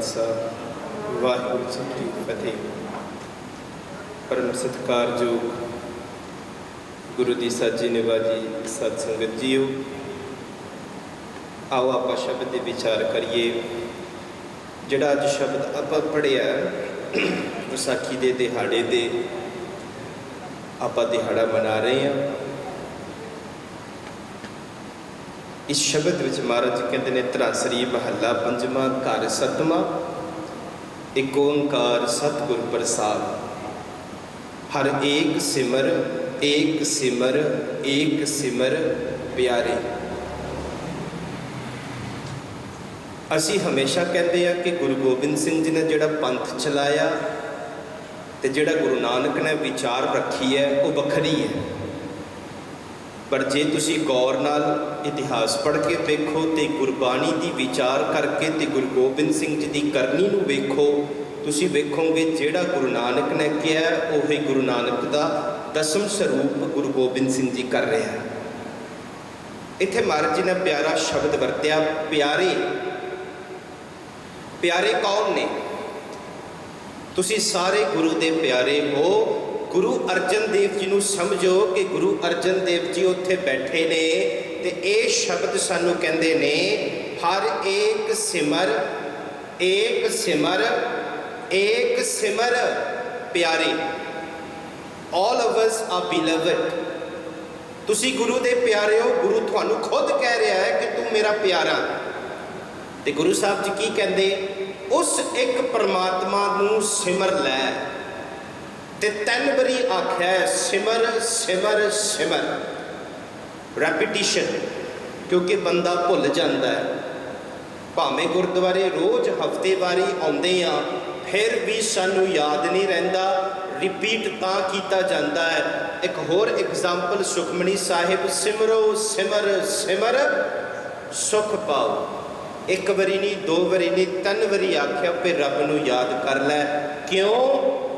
खालसा वाहिगुरू जी की फतेह। परम सत्कारयोग गुरु की साजी निवाजी सत संगत जीओ, आओ आप शब्द के विचार करिए। जिहड़ा अज शब्द आप पढ़िया विसाखी के दिहाड़े दे आप दिहाड़ा मना रहे हैं। इस शब्द विच महाराज कहते हैं धरासरी महला पंजवां घर सतवां, एक ओंकार सतगुर प्रसाद। हर एक सिमर एक सिमर एक सिमर प्यारे। असी हमेशा कहते हैं कि गुरु गोबिंद सिंह जी ने जिहड़ा पंथ चलाया ते जिहड़ा गुरु नानक ने विचार रखी है वो वखरी है। पर जे तुसी गौर नाल इतिहास पढ़ के वेखो तो गुरबाणी की विचार करके तो गुरु गोबिंद सिंह जी की करनी नूं वेखो, तुसी वेखोगे जिहड़ा गुरु नानक ने किया उही गुरु नानक का दसम स्वरूप गुरु गोबिंद सिंह जी कर रहे हैं। इत्थे महाराज जी ने प्यारा शब्द वरत्या प्यारे। प्यारे कौन ने? तुसी सारे गुरु दे प्यारे हो। गुरु अर्जन देव जी नूं समझो कि गुरु अर्जन देव जी उत्थे बैठे ने ते ये शब्द सानू कहंदे ने हर एक सिमर एक सिमर एक सिमर प्यारे। All of us are beloved. तुसी गुरु दे प्यारे हो। गुरु तुहानू खुद कह रहा है कि तू मेरा प्यारा। ते गुरु साहब जी की कहंदे उस एक परमात्मा नूं सिमर लै। ते 3 बारी आख्या है सिमर सिमर सिमर। रैपीटिशन, क्योंकि बंदा भुल जाता है। भावें गुरुद्वारे रोज़ हफ्तेवारी आउंदे आ फिर भी सानू याद नहीं रहिंदा। रिपीट तां कीता जाता है। एक होर एग्जाम्पल सुखमनी साहिब सिमरो सिमर सिमर सुख पाओ। एक बारी नहीं, 2 बारी नहीं, 3 बारी आख्या पे रब नूं याद कर लै। क्यों?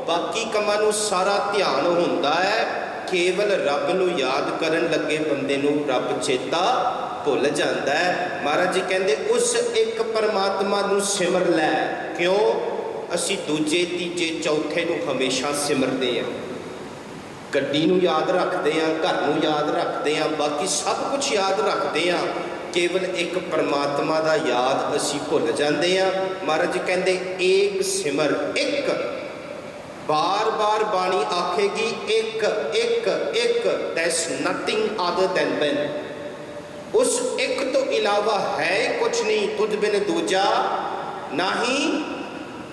बाकी कमां नूं सारा ध्यान हुंदा है, केवल रब नूं याद करन लगे बंदे नूं रब चेता भुल जाता है। महाराज जी कहंदे उस एक परमात्मा नूं सिमर लै। क्यों? असी दूजे तीजे चौथे नूं हमेशा सिमरते हैं। गड्डी नूं याद रखते हैं, घर नूं याद रखते हैं, बाकी सब कुछ याद रखते हैं, केवल एक परमात्मा का याद असी भुल जाते हैं। महाराज जी कहते एक सिमर एक। बार बार बाणी आखेगी एक एक एक। That's nothing other than one. उस एक तो इलावा है कुछ नहीं। तुझ बिन दूजा नहीं,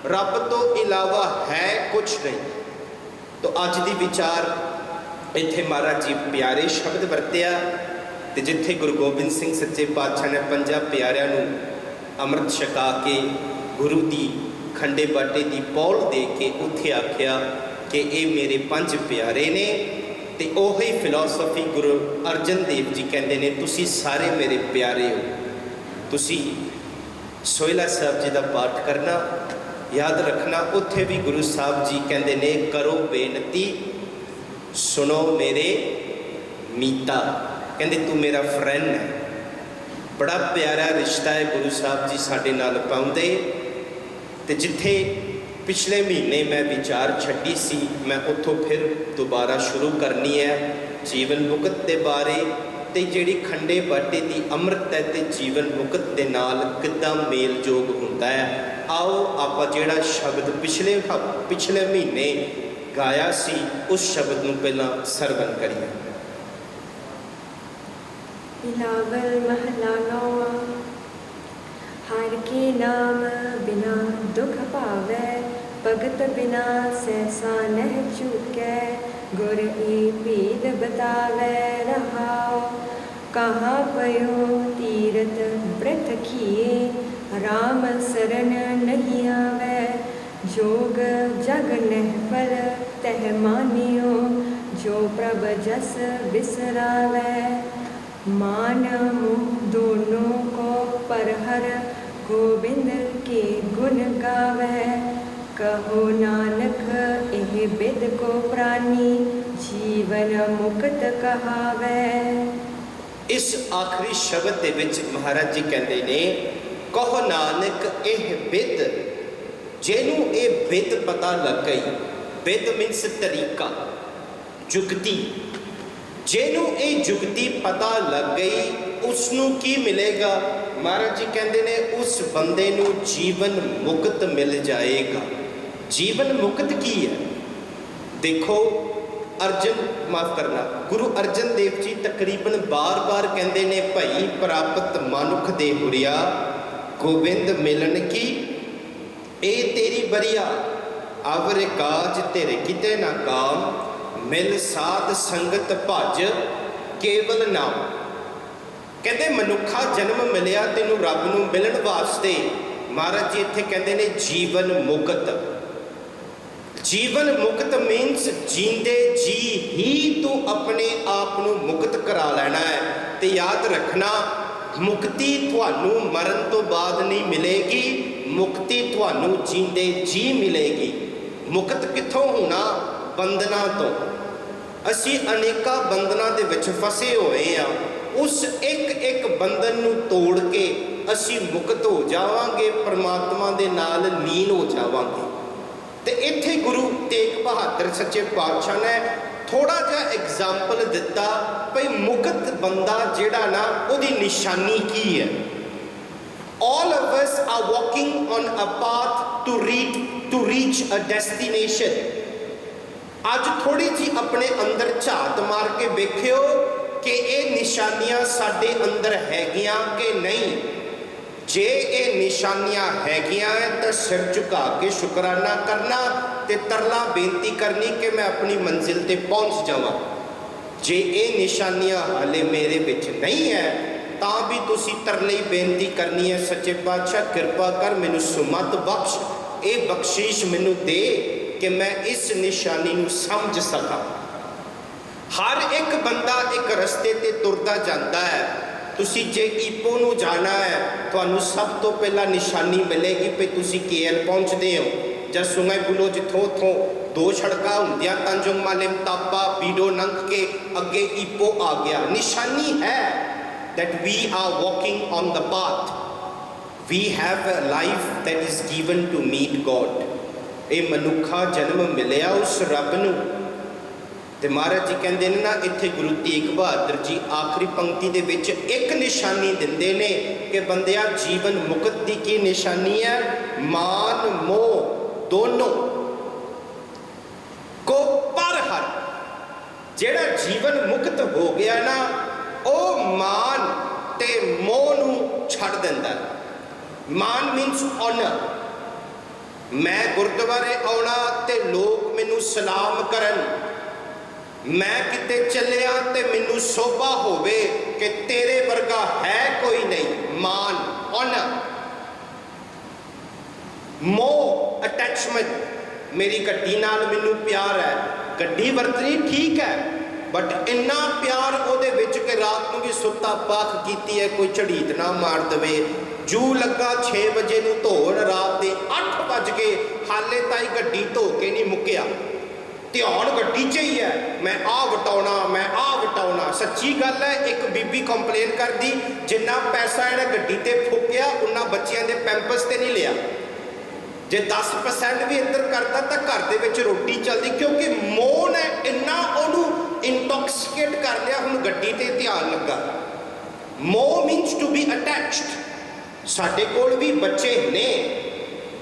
रब तो इलावा है कुछ नहीं। तो अज की विचार इत्थे महाराज जी प्यारे शब्द वरत्या। तो जिथे गुरु गोबिंद सिंह सच्चे पातशाह ने 5 प्यारिਆਂ ਨੂੰ अमृत छका के गुरु की खंडे बाटे की पौल दे के उत्थे आख्या कि ये मेरे 5 प्यारे ने। तो उही फिलोसफी गुरु अर्जन देव जी कहते हैं तुसी सारे मेरे प्यारे हो। तुसी सोहला साहब जी का पाठ करना, याद रखना। उत्थे भी गुरु साहब जी कहते हैं करो बेनती सुनो मेरे मीता। कहते तू मेरा फ्रेंड है। बड़ा प्यारा रिश्ता है गुरु साहब जी साडे नाल पाउंदे। ते जिथे पिछले महीने मैं विचार छड्डी सी, मैं उत्थों फिर दोबारा शुरू करनी है जीवन मुकत के बारे। ते जिहड़ी खंडे बाटे की अमृत है ते जीवन मुकत के नाल किद्दां मेल जोग हुंदा है। आओ आप जिहड़ा शब्द पिछले महीने गाया सी उस शब्द नूं पहलां सरवण करिए। बिलावल महला नौवां। हर के नाम बिना दुख पावै, भगत बिना सहसा नह चूकै। गुर ए भेद बतावै रहाओ, कहाँ पयो तीरथ व्रत किए। राम सरन नहीं आवै, जोग जग नह फल तह मानियो। जो प्रभ जस बिसरावै, मान मुँह दोनों को पर हर। गोबिंद के गुण गावै, कहो नानक एह बिद को प्राणी। जीवन मुक्त कहावै। इस आखिरी शब्द के विच महाराज जी कहते ने कहो नानक एह बिद ਜਿਹਨੂੰ ਇਹ ਵਿਦ ਪਤਾ ਲੱਗ ਗਈ, ਵਿਦ ਮੀਨਸ ਤਰੀਕਾ, ਜੁਗਤੀ, ਜਿਹਨੂੰ ਇਹ ਜੁਗਤੀ ਪਤਾ ਲੱਗ ਗਈ ਉਸ ਨੂੰ ਕੀ ਮਿਲੇਗਾ? ਮਹਾਰਾਜ ਜੀ ਕਹਿੰਦੇ ਨੇ ਉਸ ਬੰਦੇ ਨੂੰ ਜੀਵਨ ਮੁਕਤ ਮਿਲ ਜਾਏਗਾ। ਜੀਵਨ ਮੁਕਤ ਕੀ ਹੈ? ਦੇਖੋ ਮਾਫ ਕਰਨਾ, ਗੁਰੂ ਅਰਜਨ ਦੇਵ ਜੀ ਤਕਰੀਬਨ ਬਾਰ-ਬਾਰ ਕਹਿੰਦੇ ਨੇ, ਭਈ ਪ੍ਰਾਪਤ ਮਨੁੱਖ ਦੇ ਹੁਰੀਆ ਗੋਬਿੰਦ ਮਿਲਣ ਕੀ ਇਹ ਤੇਰੀ ਬਰੀਆ, ਅਵਰ ਕਾਜ ਤੇਰੇ ਕਿਤੇ ਨਾ ਕਾਮ, ਮਿਲ ਸਾਧ ਸੰਗਤ ਭਜ ਕੇਵਲ ਨਾਮ। ਕਹਿੰਦੇ ਮਨੁੱਖਾ ਜਨਮ ਮਿਲਿਆ ਤੈਨੂੰ ਰੱਬ ਨੂੰ ਮਿਲਣ ਵਾਸਤੇ। ਮਹਾਰਾਜ ਜੀ ਇੱਥੇ ਕਹਿੰਦੇ ਨੇ ਜੀਵਨ ਮੁਕਤ। ਜੀਵਨ ਮੁਕਤ ਮੀਨਸ ਜੀਂਦੇ ਜੀ ਹੀ ਤੂੰ ਆਪਣੇ ਆਪ ਨੂੰ ਮੁਕਤ ਕਰਾ ਲੈਣਾ ਹੈ। ਤੇ ਯਾਦ ਰੱਖਣਾ, ਮੁਕਤੀ ਤੁਹਾਨੂੰ ਮਰਨ ਤੋਂ ਬਾਅਦ ਨਹੀਂ ਮਿਲੇਗੀ, ਮੁਕਤੀ ਤੁਹਾਨੂੰ ਜੀਂਦੇ ਜੀ ਮਿਲੇਗੀ। ਮੁਕਤ ਕਿੱਥੋਂ ਹੋਣਾ? ਬੰਧਨਾਂ ਤੋਂ। ਅਸੀਂ ਅਨੇਕਾਂ ਬੰਧਨਾਂ ਦੇ ਵਿੱਚ ਫਸੇ ਹੋਏ ਆ। ਉਸ ਇੱਕ ਬੰਧਨ ਨੂੰ ਤੋੜ ਕੇ ਅਸੀਂ ਮੁਕਤ ਹੋ ਜਾਵਾਂਗੇ, ਪਰਮਾਤਮਾ ਦੇ ਨਾਲ ਲੀਨ ਹੋ ਜਾਵਾਂਗੇ। ਤੇ ਇੱਥੇ ਗੁਰੂ ਤੇਗ ਬਹਾਦਰ ਸੱਚੇ ਪਾਤਸ਼ਾਹ ਨੇ ਥੋੜਾ ਜਿਹਾ ਐਗਜ਼ਾਮਪਲ ਦਿੱਤਾ ਭਈ ਮੁਕਤ ਬੰਦਾ ਜਿਹੜਾ ਨਾ ਉਹਦੀ ਨਿਸ਼ਾਨੀ ਕੀ ਹੈ। All of us are walking on a path to reach a destination। ਅੱਜ ਥੋੜੀ ਜੀ ਆਪਣੇ ਅੰਦਰ ਝਾਤ ਮਾਰ ਕੇ ਵੇਖਿਓ ਕਿ ਇਹ ਨਿਸ਼ਾਨੀਆਂ ਸਾਡੇ ਅੰਦਰ ਹੈਗੀਆਂ ਕਿ ਨਹੀਂ। ਜੇ ਇਹ ਨਿਸ਼ਾਨੀਆਂ ਹੈਗੀਆਂ ਤਾਂ ਸਿਰ ਝੁਕਾ ਕੇ ਸ਼ੁਕਰਾਨਾ ਕਰਨਾ ਤੇ ਤਰਲਾ ਬੇਨਤੀ ਕਰਨੀ ਕਿ ਮੈਂ ਆਪਣੀ ਮੰਜ਼ਿਲ ਤੇ ਪਹੁੰਚ ਜਾਵਾਂ। ਜੇ ਇਹ ਨਿਸ਼ਾਨੀਆਂ ਹਾਲੇ ਮੇਰੇ ਵਿੱਚ ਨਹੀਂ ਹੈ ਤਾਂ ਵੀ ਤੁਸੀਂ ਤਰਲੇ ਬੇਨਤੀ ਕਰਨੀ ਹੈ, ਸੱਚੇ ਪਾਤਸ਼ਾਹ ਕਿਰਪਾ ਕਰ ਮੈਨੂੰ ਸੁਮਤ ਬਖਸ਼, ਇਹ ਬਖਸ਼ਿਸ਼ ਮੈਨੂੰ ਦੇ ਕਿ ਮੈਂ ਇਸ ਨਿਸ਼ਾਨੀ ਨੂੰ ਸਮਝ ਸਕਾਂ। ਹਰ ਇੱਕ ਬੰਦਾ ਇੱਕ ਰਸਤੇ ਤੇ ਤੁਰਦਾ ਜਾਂਦਾ ਹੈ। ਤੁਸੀਂ ਜੇ ਈਪੋ ਨੂੰ ਜਾਣਾ ਹੈ ਤੁਹਾਨੂੰ ਸਭ ਤੋਂ ਪਹਿਲਾਂ ਨਿਸ਼ਾਨੀ ਮਿਲੇਗੀ ਵੀ ਤੁਸੀਂ KL ਪਹੁੰਚਦੇ ਹੋ ਜਾਂ ਸੁੰਗਾਈ ਬੁਲੋ, ਜਿੱਥੋਂ ਉੱਥੋਂ ਦੋ ਸੜਕਾਂ ਹੁੰਦੀਆਂ, ਤੰਜੁੰਗ ਮਾਲਿਮ ਤਾਪਾ ਬੀਡੋ ਲੰਘ ਕੇ ਅੱਗੇ ਈਪੋ ਆ ਗਿਆ। ਨਿਸ਼ਾਨੀ ਹੈ that we are walking on the path, we have a life that is given to meet God। ਇਹ ਮਨੁੱਖਾ ਜਨਮ ਮਿਲਿਆ ਉਸ ਰੱਬ ਨੂੰ। ਤੇ ਮਹਾਰਾਜ ਜੀ ਕਹਿੰਦੇ ਨੇ ਨਾ ਇੱਥੇ ਗੁਰੂ ਤੇਗ ਬਹਾਦਰ ਜੀ ਆਖਰੀ ਪੰਕਤੀ ਦੇ ਵਿੱਚ ਇੱਕ ਨਿਸ਼ਾਨੀ ਦਿੰਦੇ ਨੇ ਕਿ ਬੰਦਿਆ ਜੀਵਨ ਮੁਕਤ ਦੀ ਕੀ ਨਿਸ਼ਾਨੀ ਹੈ? ਮਾਨ ਮੋਹ ਦੋਨੋਂ ਕੋ ਪਰ ਹਰ। ਜਿਹੜਾ ਜੀਵਨ ਮੁਕਤ ਹੋ ਗਿਆ ਨਾ ਉਹ ਮਾਨ ਤੇ ਮੋਹ ਨੂੰ ਛੱਡ ਦਿੰਦਾ। ਮਾਨ ਮੀਨਸ ਆਨਰ। ਮੈਂ ਗੁਰਦੁਆਰੇ ਆਉਣਾ ਤੇ ਲੋਕ ਮੈਨੂੰ ਸਲਾਮ ਕਰਨ, ਮੈਂ ਕਿਤੇ ਚੱਲਿਆ ਤੇ ਮੈਨੂੰ ਸੋਭਾ ਹੋਵੇ ਕਿ ਤੇਰੇ ਵਰਗਾ ਹੈ ਕੋਈ ਨਹੀਂ। ਮਾਨ ਆਨਰ। ਮੋਹ ਅਟੈਚਮੈਂਟ, ਮੇਰੀ ਗੱਡੀ ਨਾਲ ਮੈਨੂੰ ਪਿਆਰ ਹੈ, ਗੱਡੀ ਵਰਤਣੀ ਠੀਕ ਹੈ ਬਟ ਇੰਨਾ ਪਿਆਰ ਉਹਦੇ ਵਿੱਚ ਕਿ ਰਾਤ ਨੂੰ ਵੀ ਸੁੱਤਾ ਪਾਖ ਕੀਤੀ ਹੈ ਕੋਈ ਝੜੀਤ ਨਾ ਮਾਰ ਦੇਵੇ। ਜੂ ਲੱਗਾ 6 ਵਜੇ ਨੂੰ ਧੋਣ, ਰਾਤ ਦੇ 8 ਵੱਜ ਕੇ ਹਾਲੇ ਤਾਈ ਗੱਡੀ ਧੋ ਕੇ ਨਹੀਂ ਮੁੱਕਿਆ। ਧਿਆਨ ਗੱਡੀ 'ਚ ਹੀ ਹੈ, ਮੈਂ ਆਹ ਵਟਾਉਣਾ, ਮੈਂ ਆਹ ਵਟਾਉਣਾ। ਸੱਚੀ ਗੱਲ ਹੈ, ਇੱਕ ਬੀਬੀ ਕੰਪਲੇਨ ਕਰਦੀ ਜਿੰਨਾ ਪੈਸਾ ਇਹਨੇ ਗੱਡੀ ਤੇ ਫੂਕਿਆ ਉਹਨਾਂ ਬੱਚਿਆਂ ਦੇ ਪੈਂਪਸ ਤੇ ਨਹੀਂ ਲਿਆ। ਜੇ 10% ਵੀ ਇੱਧਰ ਕਰਦਾ ਤਾਂ ਘਰ ਦੇ ਵਿੱਚ ਰੋਟੀ ਚੱਲਦੀ, ਕਿਉਂਕਿ ਮੋਹ ਨੇ ਇੰਨਾ ਉਹਨੂੰ ਇੰਟੌਕਸੀਕੇਟ ਕਰ ਲਿਆ, ਹੁਣ ਗੱਡੀ ਤੇ ਧਿਆਨ ਲੱਗਾ। ਮੋਹ ਮੀਨਸ ਟੂ ਬੀ ਅਟੈਚਡ। ਸਾਡੇ ਕੋਲ ਵੀ ਬੱਚੇ ਨੇ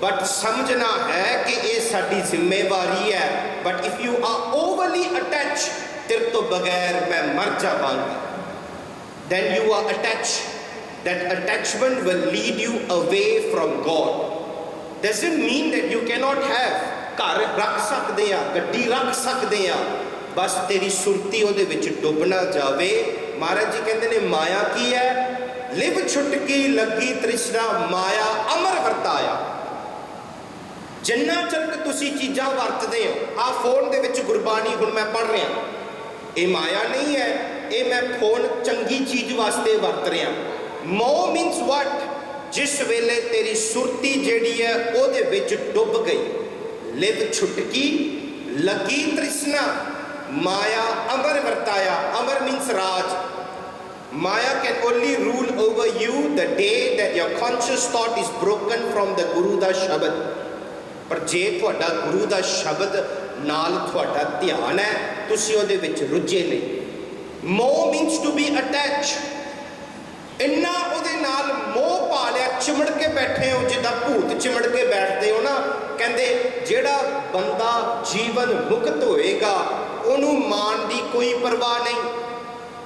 ਬਟ ਸਮਝਣਾ ਹੈ ਕਿ ਇਹ ਸਾਡੀ ਜ਼ਿੰਮੇਵਾਰੀ ਹੈ। But if you are overly attach, ਤੇਰੇ ਤੋਂ ਬਗੈਰ ਮੈਂ ਮਰ ਜਾਵਾਂਗਾ, then you are attached. That attachment will lead you away from God. Doesn't mean that you cannot have, ਘਰ ਰੱਖ ਸਕਦੇ ਆ, ਗੱਡੀ ਰੱਖ ਸਕਦੇ ਆ, ਬਸ ਤੇਰੀ ਸੁਰਤੀ ਉਹਦੇ ਵਿੱਚ ਡੁੱਬ ਨਾ ਜਾਵੇ। ਮਹਾਰਾਜ ਜੀ ਕਹਿੰਦੇ ਨੇ ਮਾਇਆ ਕੀ ਹੈ? ਲਿਵ ਛੁਟਕੀ ਲੱਗੀ ਤ੍ਰਿਸ਼ਨਾ ਮਾਇਆ ਅਮਰ ਵਰਤਾਇਆ। ਜਿੰਨਾ ਚਿਰ ਤੁਸੀਂ ਚੀਜ਼ਾਂ ਵਰਤਦੇ ਹੋ, ਆਹ ਫੋਨ ਦੇ ਵਿੱਚ ਗੁਰਬਾਣੀ ਹੁਣ ਮੈਂ ਪੜ੍ਹ ਰਿਹਾ, ਇਹ ਮਾਇਆ ਨਹੀਂ ਹੈ, ਇਹ ਮੈਂ ਫੋਨ ਚੰਗੀ ਚੀਜ਼ ਵਾਸਤੇ ਵਰਤ ਰਿਹਾ। ਮੋਹ ਮੀਨਸ ਵਾਟ? ਜਿਸ ਵੇਲੇ ਤੇਰੀ ਸੁਰਤੀ ਜਿਹੜੀ ਹੈ ਉਹਦੇ ਵਿੱਚ ਡੁੱਬ ਗਈ। ਲਿਵ ਛੁਟਕੀ ਲੱਗੀ ਤ੍ਰਿਸ਼ਨਾ ਮਾਇਆ ਅਮਰ ਵਰਤਾਇਆ। ਅਮਰ means Raj. Maya can only rule over you the day that your conscious thought is broken from the Guru da Shabad। पर जे तुहाडा गुरु दा शब्द नाल तुहाडा ध्यान है, तुसीं उहदे विच रुझे नहीं। मोह मीन्स टू बी अटैच। इन्ना उहदे नाल मोह पा लिया, चिमड़ के बैठे हो जिद्दां भूत चिमड़ के बैठते हो ना। कहंदे जिहड़ा बंदा जीवन मुक्त होएगा उहनूं मान दी कोई परवाह नहीं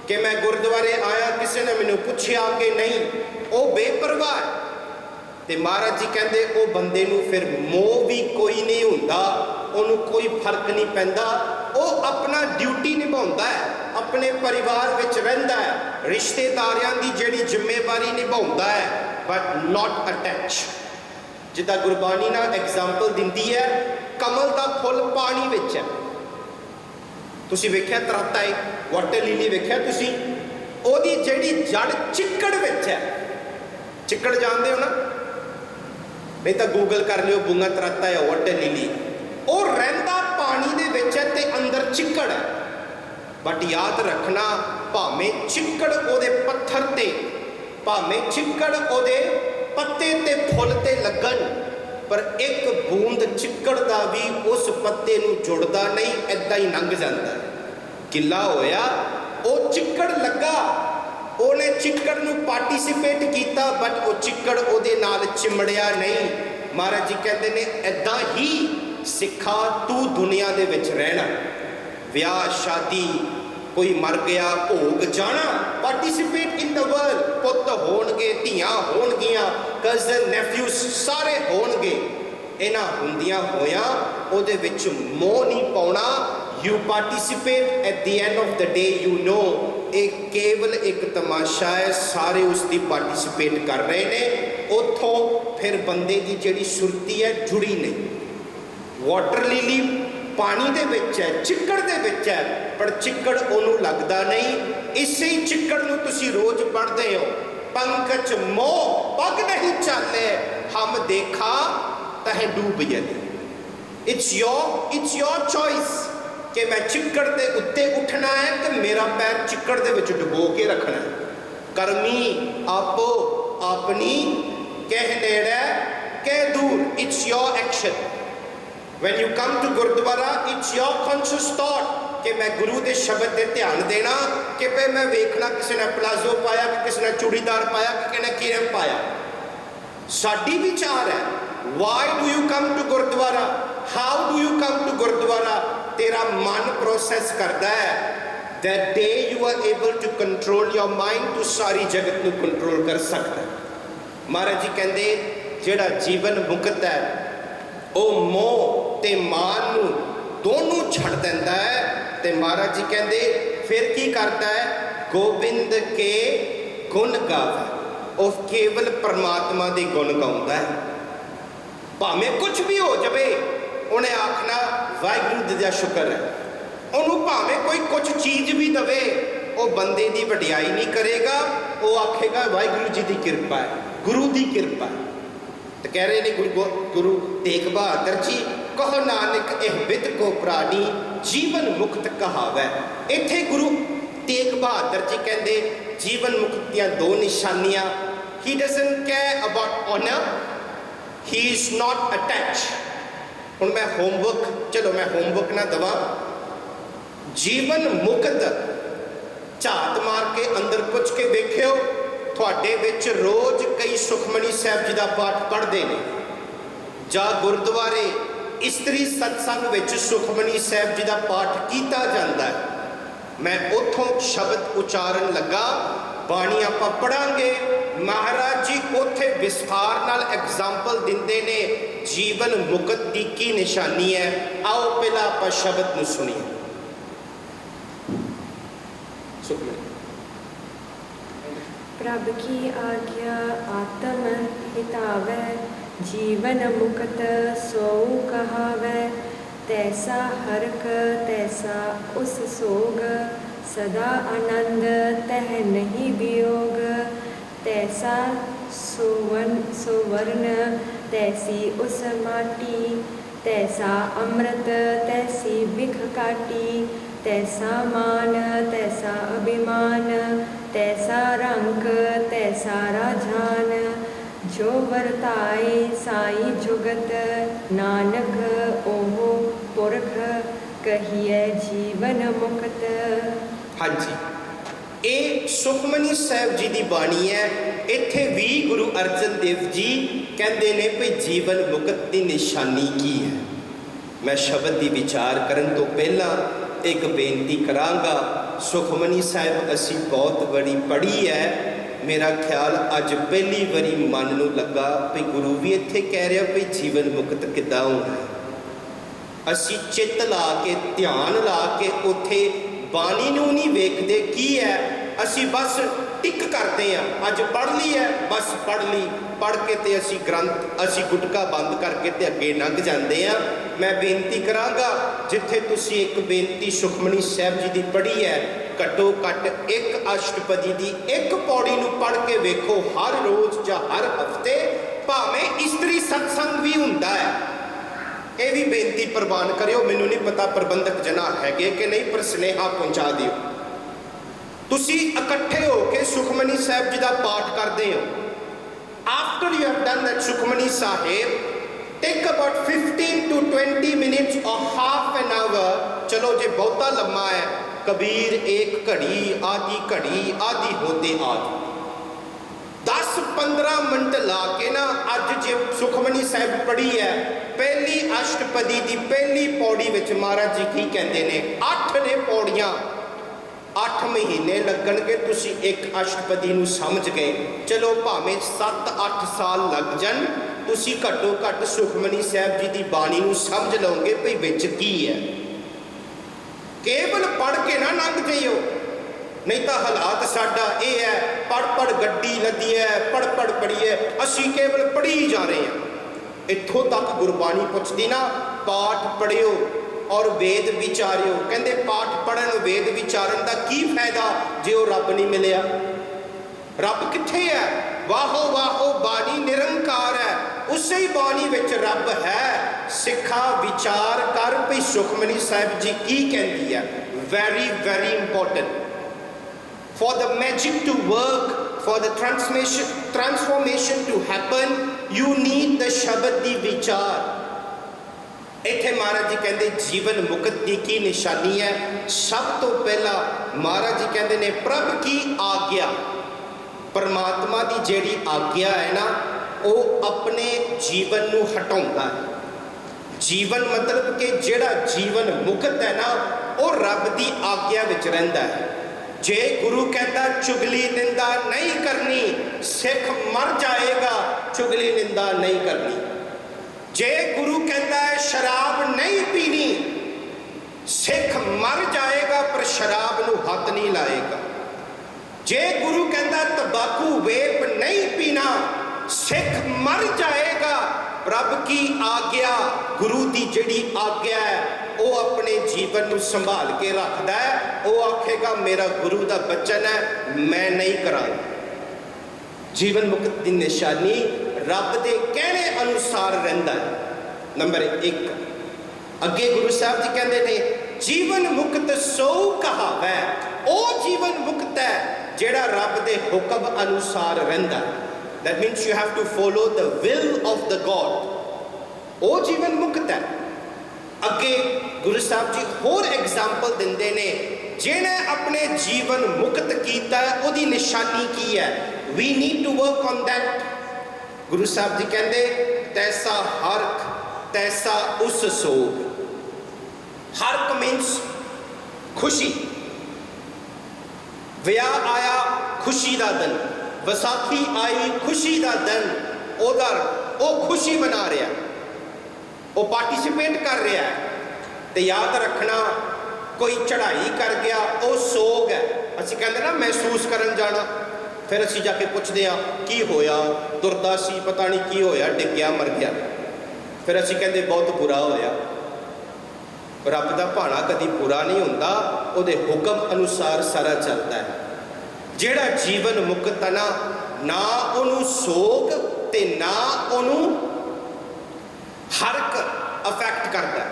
कि मैं गुरुद्वारे आया किसी ने मैनूं पुछया कि नहीं, वो बेपरवाह है। ते महाराज जी कहते वो बंदे नूं फिर मोह भी कोई नहीं हुंदा, उहनूं कोई फर्क नहीं पैंदा। वो अपना ड्यूटी निभाउंदा है, अपने परिवार विच रहिंदा है, रिश्तेदारियां दी जिहड़ी जिम्मेवारी निभाउंदा है, बट नॉट अटैच। जिद्दां गुरबाणी ना एग्जाम्पल दिंदी है, कमल दा फुल पानी विच है। तुसीं वेख्या तराता है, वाटर लिली वेख्या तुसीं, ओहदी जिहड़ी जड़ चिक्कड़ विच है। चिक्कड़ जानदे हो ना, नहीं तो गूगल कर लियो, बूंगा तराता है वाटर लिली। वो रहिंदा पानी दे विच है ते अंदर चिक्कड़ है। बट याद रखना, भावें चिक्कड़ ओहदे पत्थर ते, भावें चिक्कड़ ओहदे पत्ते ते फुल ते लगन, पर एक बूंद चिक्कड़ दा भी उस पत्ते नूं जुड़दा नहीं, ऐदां ही लंघ जांदा है। किला होया, वो चिक्कड़ लगा, ਉਹਨੇ चिक्कड़ ਨੂੰ पार्टिसिपेट किया, बट वो चिक्कड़ ਉਹਦੇ ਨਾਲ चिमड़िया नहीं। महाराज जी कहते ने ऐदां ही सिखा तू दुनिया दे विच रहना। विआह शादी, कोई मर गया, भोग जाना, पार्टिसिपेट इन द वर्ल्ड। पुत होणगे, धीआं होणगियां, कज़न नैफ्यूज सारे होणगे। इन्हां हुंदियां होया ਉਹਦੇ ਵਿੱਚ मोह नहीं पाउणा। You participate, at the end of the day you know एक केवल एक तमाशा है, सारे उसकी पार्टिसिपेट कर रहे हैं। उतों फिर बंदे की जिहड़ी सुरती है जुड़ी नहीं। वाटर लिली पानी दे विच है, चिक्कड़ दे विच है, पर चिक्कड़ उहनूं लगदा नहीं। इसे ही चिक्कड़ नूं तुसीं रोज पढ़दे हो, पंकज मोह पग नहीं चाले, हम देखा तह डूब गए। इट्स योर चॉइस कि मैं चिक्कड़ के उत्ते उठना है तो मेरा पैर चिक्कड़ दे विच डुबो के रखना है। करमी आपो अपनी, कह नेड़े कह दूर। It's your action. When you come to gurdwara, it's your conscious thought कि मैं गुरु के शब्द से ध्यान देना, कि भाई मैं वेखना किसी ने प्लाजो पाया, कि किसी ने चूड़ीदार पाया, कि किसी ने किरम पाया। साडी विचार है, why do you come to gurdwara, how do you come to gurdwara. तेरा मन प्रोसैस करता है। That day you are able to control your mind, तू सारी जगत को कंट्रोल कर सकता है। महाराज जी कहते जिहड़ा जीवन मुक्त है वह मोह ते मान नूं दोनों छड़ देंदा है। ते महाराज जी कहते फिर की करता है, गोबिंद के गुण गावे। वह केवल परमात्मा के गुण गाउंदा है। भावें कुछ भी हो जाए, उन्हें आखना वाहिगुरू दा शुक्र है। उन्होंने भावें कोई कुछ चीज़ भी दवे, वो बंदे की वडियाई नहीं करेगा, वो आखेगा वाहिगुरू जी की कृपा है, गुरु की कृपा है। तो कह रहे हैं गुरु तेग बहादुर जी, कहो नानक एह बिद को प्राणी, जीवन मुक्त कहावै। इत्थे गुरु तेग बहादुर जी कहते जीवन मुक्त दियां दो निशानियां। He doesn't care about honour, he is not attach. हुण मैं होमवर्क, चलो मैं होमवर्क ना दवा। जीवन मुक्त झात मार के अंदर पुछ के देखियो, तुहाडे विच रोज़ कई सुखमनी साहब जी का पाठ पढ़ते हैं, जा गुरुद्वारे इस्त्री सत्संग विच सुखमनी साहब जी का पाठ किया जाता है। मैं उतों शब्द उचारण लगा, बाणी आपां पढ़ांगे। महाराज जी उत्थे विस्तार नाल एग्जाम्पल दिंदे ने जीवन मुक्त की की निशानी है। आओ पहला आपां शब्द नूं सुनिए। प्रभ की आज्ञा आत्म हितावै, जीवन मुक्त सोऊ कहावै। तैसा हरक तैसा उस सोग, सदा आनंद तह नहीं वियोग। तैसा सुवर्ण तैसी उस माटी, तैसा अमृत तैसी बिख काटी। तैसा मान तैसा अभिमान, तैसा रंक तैसा राजान। जो वर्ताए साई जुगत, नानक ओहो पुरख कहिए जीवन मुक्त। हाँ जी, ਇਹ ਸੁਖਮਨੀ ਸਾਹਿਬ ਜੀ ਦੀ ਬਾਣੀ ਹੈ। ਇੱਥੇ ਵੀ ਗੁਰੂ ਅਰਜਨ ਦੇਵ ਜੀ ਕਹਿੰਦੇ ਨੇ ਭਈ ਜੀਵਨ ਮੁਕਤ ਦੀ ਨਿਸ਼ਾਨੀ ਕੀ ਹੈ। ਮੈਂ ਸ਼ਬਦ ਦੀ ਵਿਚਾਰ ਕਰਨ ਤੋਂ ਪਹਿਲਾਂ ਇੱਕ ਬੇਨਤੀ ਕਰਾਂਗਾ। ਸੁਖਮਨੀ ਸਾਹਿਬ ਅਸੀਂ ਬਹੁਤ ਵਾਰੀ ਪੜ੍ਹੀ ਹੈ। ਮੇਰਾ ਖਿਆਲ ਅੱਜ ਪਹਿਲੀ ਵਾਰੀ ਮਨ ਨੂੰ ਲੱਗਾ ਭਈ ਗੁਰੂ ਵੀ ਇੱਥੇ ਕਹਿ ਰਿਹਾ ਭਈ ਜੀਵਨ ਮੁਕਤ ਕਿੱਦਾਂ ਹੋਣਾ। ਅਸੀਂ ਚਿੱਤ ਲਾ ਕੇ ਧਿਆਨ ਲਾ ਕੇ ਉੱਥੇ ਬਾਣੀ ਨੂੰ ਨਹੀਂ ਵੇਖਦੇ ਕੀ ਹੈ, ਅਸੀਂ ਬਸ ਟਿਕ ਕਰਦੇ ਹਾਂ। ਅੱਜ ਪੜ੍ਹ ਲਈ ਹੈ, ਬਸ ਪੜ੍ਹ ਲਈ, ਪੜ੍ਹ ਕੇ ਤੇ ਅਸੀਂ ਗ੍ਰੰਥ ਅਸੀਂ ਗੁਟਕਾ ਬੰਦ ਕਰਕੇ ਤੇ ਅੱਗੇ ਲੰਘ ਜਾਂਦੇ ਹਾਂ। ਮੈਂ ਬੇਨਤੀ ਕਰਾਂਗਾ ਜਿੱਥੇ ਤੁਸੀਂ ਇੱਕ ਬੇਨਤੀ ਸੁਖਮਨੀ ਸਾਹਿਬ ਜੀ ਦੀ ਪੜ੍ਹੀ ਹੈ, ਘੱਟੋ ਘੱਟ ਇੱਕ ਅਸ਼ਟਪਦੀ ਦੀ ਇੱਕ ਪੌੜੀ ਨੂੰ ਪੜ੍ਹ ਕੇ ਵੇਖੋ ਹਰ ਰੋਜ਼ ਜਾਂ ਹਰ ਹਫ਼ਤੇ, ਭਾਵੇਂ ਇਸਤਰੀ ਸਤਸੰਗ ਵੀ ਹੁੰਦਾ ਹੈ। ਇਹ ਵੀ ਬੇਨਤੀ ਪ੍ਰਵਾਨ ਕਰਿਓ। ਮੈਨੂੰ ਨਹੀਂ ਪਤਾ ਪ੍ਰਬੰਧਕ ਜਨਾ ਹੈਗੇ ਕਿ ਨਹੀਂ, ਪਰ ਸੁਨੇਹਾ ਪਹੁੰਚਾ ਦਿਓ। ਤੁਸੀਂ ਇਕੱਠੇ ਹੋ ਕੇ ਸੁਖਮਨੀ ਸਾਹਿਬ ਜੀ ਦਾ ਪਾਠ ਕਰਦੇ ਹੋ। After you have done that Sukhmani Sahib, take about 15 to 20 minutes or half an hour। ਚਲੋ ਜੇ ਬਹੁਤਾ ਲੰਮਾ ਹੈ, ਕਬੀਰ ਇੱਕ ਘੜੀ ਆਦਿ ਹੋਤੇ ਆਦਿ 10-15 ਮਿੰਟ ਲਾ ਕੇ ਨਾ, ਅੱਜ ਜੇ ਸੁਖਮਨੀ ਸਾਹਿਬ ਪੜ੍ਹੀ ਹੈ, ਪਹਿਲੀ ਅਸ਼ਟਪਦੀ ਦੀ ਪਹਿਲੀ ਪੌੜੀ ਵਿੱਚ ਮਹਾਰਾਜ ਜੀ ਕੀ ਕਹਿੰਦੇ ਨੇ? 8 ਨੇ ਪੌੜੀਆਂ, 8 ਮਹੀਨੇ ਲੱਗਣਗੇ ਤੁਸੀਂ ਇੱਕ ਅਸ਼ਟਪਦੀ ਨੂੰ ਸਮਝ ਗਏ। ਚਲੋ ਭਾਵੇਂ 7-8 ਸਾਲ ਲੱਗ ਜਾਣ, ਤੁਸੀਂ ਘੱਟੋ ਘੱਟ ਸੁਖਮਨੀ ਸਾਹਿਬ ਜੀ ਦੀ ਬਾਣੀ ਨੂੰ ਸਮਝ ਲਓਗੇ ਭਈ ਵਿੱਚ ਕੀ ਹੈ। ਕੇਵਲ ਪੜ੍ਹ ਕੇ ਨਾ ਲੰਘ ਜਾਈਓ, ਨਹੀਂ ਤਾਂ ਹਾਲਾਤ ਸਾਡਾ ਇਹ ਹੈ, ਪੜ੍ਹ ਗੱਡੀ ਲੱਦੀ ਹੈ, ਪੜ੍ਹ ਪੜ੍ਹੀਏ, ਅਸੀਂ ਕੇਵਲ ਪੜ੍ਹੀ ਜਾ ਰਹੇ ਹਾਂ। ਇੱਥੋਂ ਤੱਕ ਗੁਰਬਾਣੀ ਪੁੱਛਦੀ ਨਾ, ਪਾਠ ਪੜ੍ਹਿਓ ਔਰ ਵੇਦ ਵਿਚਾਰਿਓ। ਕਹਿੰਦੇ ਪਾਠ ਪੜ੍ਹਨ ਵੇਦ ਵਿਚਾਰਨ ਦਾ ਕੀ ਫਾਇਦਾ ਜੇ ਉਹ ਰੱਬ ਨਹੀਂ ਮਿਲਿਆ। ਰੱਬ ਕਿੱਥੇ ਹੈ? ਵਾਹੋ ਵਾਹੋ ਬਾਣੀ ਨਿਰੰਕਾਰ ਹੈ, ਉਸੇ ਹੀ ਬਾਣੀ ਵਿੱਚ ਰੱਬ ਹੈ। ਸਿੱਖਾ ਵਿਚਾਰ ਕਰ ਭਈ ਸੁਖਮਨੀ ਸਾਹਿਬ ਜੀ ਕੀ ਕਹਿੰਦੀ ਹੈ। Very very important. For the magic to work, for the transformation to happen, you need the ਸ਼ਬਦ ਦੀ ਵਿਚਾਰ। ਇੱਥੇ ਮਹਾਰਾਜ ਜੀ ਕਹਿੰਦੇ ਜੀਵਨ ਮੁਕਤ ਦੀ ਕੀ ਨਿਸ਼ਾਨੀ ਹੈ? ਸਭ ਤੋਂ ਪਹਿਲਾਂ ਮਹਾਰਾਜ ਜੀ ਕਹਿੰਦੇ ਨੇ ਪ੍ਰਭ ਕੀ ਆਗਿਆ। ਪਰਮਾਤਮਾ ਦੀ ਜਿਹੜੀ ਆਗਿਆ ਹੈ ਨਾ, ਉਹ ਆਪਣੇ ਜੀਵਨ ਨੂੰ ਹਟਾਉਂਦਾ ਹੈ। ਜੀਵਨ ਮਤਲਬ ਕਿ ਜਿਹੜਾ ਜੀਵਨ ਮੁਕਤ ਹੈ ਨਾ, ਉਹ ਰੱਬ ਦੀ ਆਗਿਆ ਵਿੱਚ ਰਹਿੰਦਾ ਹੈ। ਜੇ ਗੁਰੂ ਕਹਿੰਦਾ ਚੁਗਲੀ ਨਿੰਦਾ ਨਹੀਂ ਕਰਨੀ, ਸਿੱਖ ਮਰ ਜਾਏਗਾ। ਚੁਗਲੀ ਨਿੰਦਾ ਨਹੀਂ ਕਰਨੀ। ਜੇ ਗੁਰੂ ਕਹਿੰਦਾ ਹੈ ਸ਼ਰਾਬ ਨਹੀਂ ਪੀਣੀ, ਸਿੱਖ ਮਰ ਜਾਏਗਾ ਪਰ ਸ਼ਰਾਬ ਨੂੰ ਹੱਥ ਨਹੀਂ ਲਾਏਗਾ। ਜੇ ਗੁਰੂ ਕਹਿੰਦਾ ਤੰਬਾਕੂ ਵੇਪ ਨਹੀਂ ਪੀਣਾ, ਸਿੱਖ ਮਰ ਜਾਏਗਾ। ਰੱਬ ਕੀ ਆਗਿਆ, ਗੁਰੂ ਦੀ ਜਿਹੜੀ ਆਗਿਆ ਹੈ, ਉਹ ਆਪਣੇ ਜੀਵਨ ਨੂੰ ਸੰਭਾਲ ਕੇ ਰੱਖਦਾ ਹੈ। ਉਹ ਆਖੇਗਾ ਮੇਰਾ ਗੁਰੂ ਦਾ ਬਚਨ ਹੈ, ਮੈਂ ਨਹੀਂ ਕਰਾਂਗਾ। ਜੀਵਨ ਮੁਕਤ ਦੀ ਨਿਸ਼ਾਨੀ ਰੱਬ ਦੇ ਕਹਿਣੇ ਅਨੁਸਾਰ ਰਹਿੰਦਾ ਹੈ। ਨੰਬਰ 1 ਅੱਗੇ ਗੁਰੂ ਸਾਹਿਬ ਜੀ ਕਹਿੰਦੇ ਨੇ ਜੀਵਨ ਮੁਕਤ ਸੋ ਕਹਾਵੈ। ਉਹ ਜੀਵਨ ਮੁਕਤ ਹੈ ਜਿਹੜਾ ਰੱਬ ਦੇ ਹੁਕਮ ਅਨੁਸਾਰ ਰਹਿੰਦਾ। That means you have to follow the will of the God। ਉਹ ਜੀਵਨ ਮੁਕਤ ਹੈ। ਅੱਗੇ ਗੁਰੂ ਸਾਹਿਬ ਜੀ ਹੋਰ ਐਗਜ਼ਾਮਪਲ ਦਿੰਦੇ ਨੇ, ਜਿਹਨੇ ਆਪਣੇ ਜੀਵਨ ਮੁਕਤ ਕੀਤਾ ਉਹਦੀ ਨਿਸ਼ਾਨੀ ਕੀ ਹੈ। We need to work on that। Guru Sahib ji ਕਹਿੰਦੇ ਤੈਸਾ ਹਰਖ ਤੈਸਾ ਉਸ ਸੋਗ। ਹਰਖ means ਖੁਸ਼ੀ। ਵਿਆਹ ਆਇਆ ਖੁਸ਼ੀ ਦਾ ਦਿਨ, ਵਿਸਾਖੀ ਆਈ ਖੁਸ਼ੀ ਦਾ ਦਿਨ, ਉਹ ਖੁਸ਼ੀ ਮਨਾ ਰਿਹਾ, ਉਹ ਪਾਰਟਿਸਿਪੇਟ ਕਰ ਰਿਹਾ ਹੈ। ਤੇ ਯਾਦ ਰੱਖਣਾ, ਕੋਈ ਚੜ੍ਹਾਈ ਕਰ ਗਿਆ ਉਹ ਸੋਗ ਹੈ। ਅਸੀਂ ਕਹਿੰਦੇ ਨਾ ਮਹਿਸੂਸ ਕਰਨ ਜਾਣਾ, ਫਿਰ ਅਸੀਂ ਜਾ ਕੇ ਪੁੱਛਦੇ ਹਾਂ ਕੀ ਹੋਇਆ, ਤੁਰਦਾ ਸੀ ਪਤਾ ਨਹੀਂ ਕੀ ਹੋਇਆ, ਡਿੱਗਿਆ ਮਰ ਗਿਆ। ਫਿਰ ਅਸੀਂ ਕਹਿੰਦੇ ਬਹੁਤ ਬੁਰਾ ਹੋਇਆ। ਰੱਬ ਦਾ ਭਾਣਾ ਕਦੀ ਬੁਰਾ ਨਹੀਂ ਹੁੰਦਾ, ਉਹਦੇ ਹੁਕਮ ਅਨੁਸਾਰ ਸਾਰਾ ਚੱਲਦਾ ਹੈ। ਜਿਹੜਾ ਜੀਵਨ ਮੁਕਤ ਹੈ ਨਾ ਉਹਨੂੰ ਸੋਗ ਤੇ ਨਾ ਉਹਨੂੰ ਹਰਕ ਅਫੈਕਟ ਕਰਦਾ।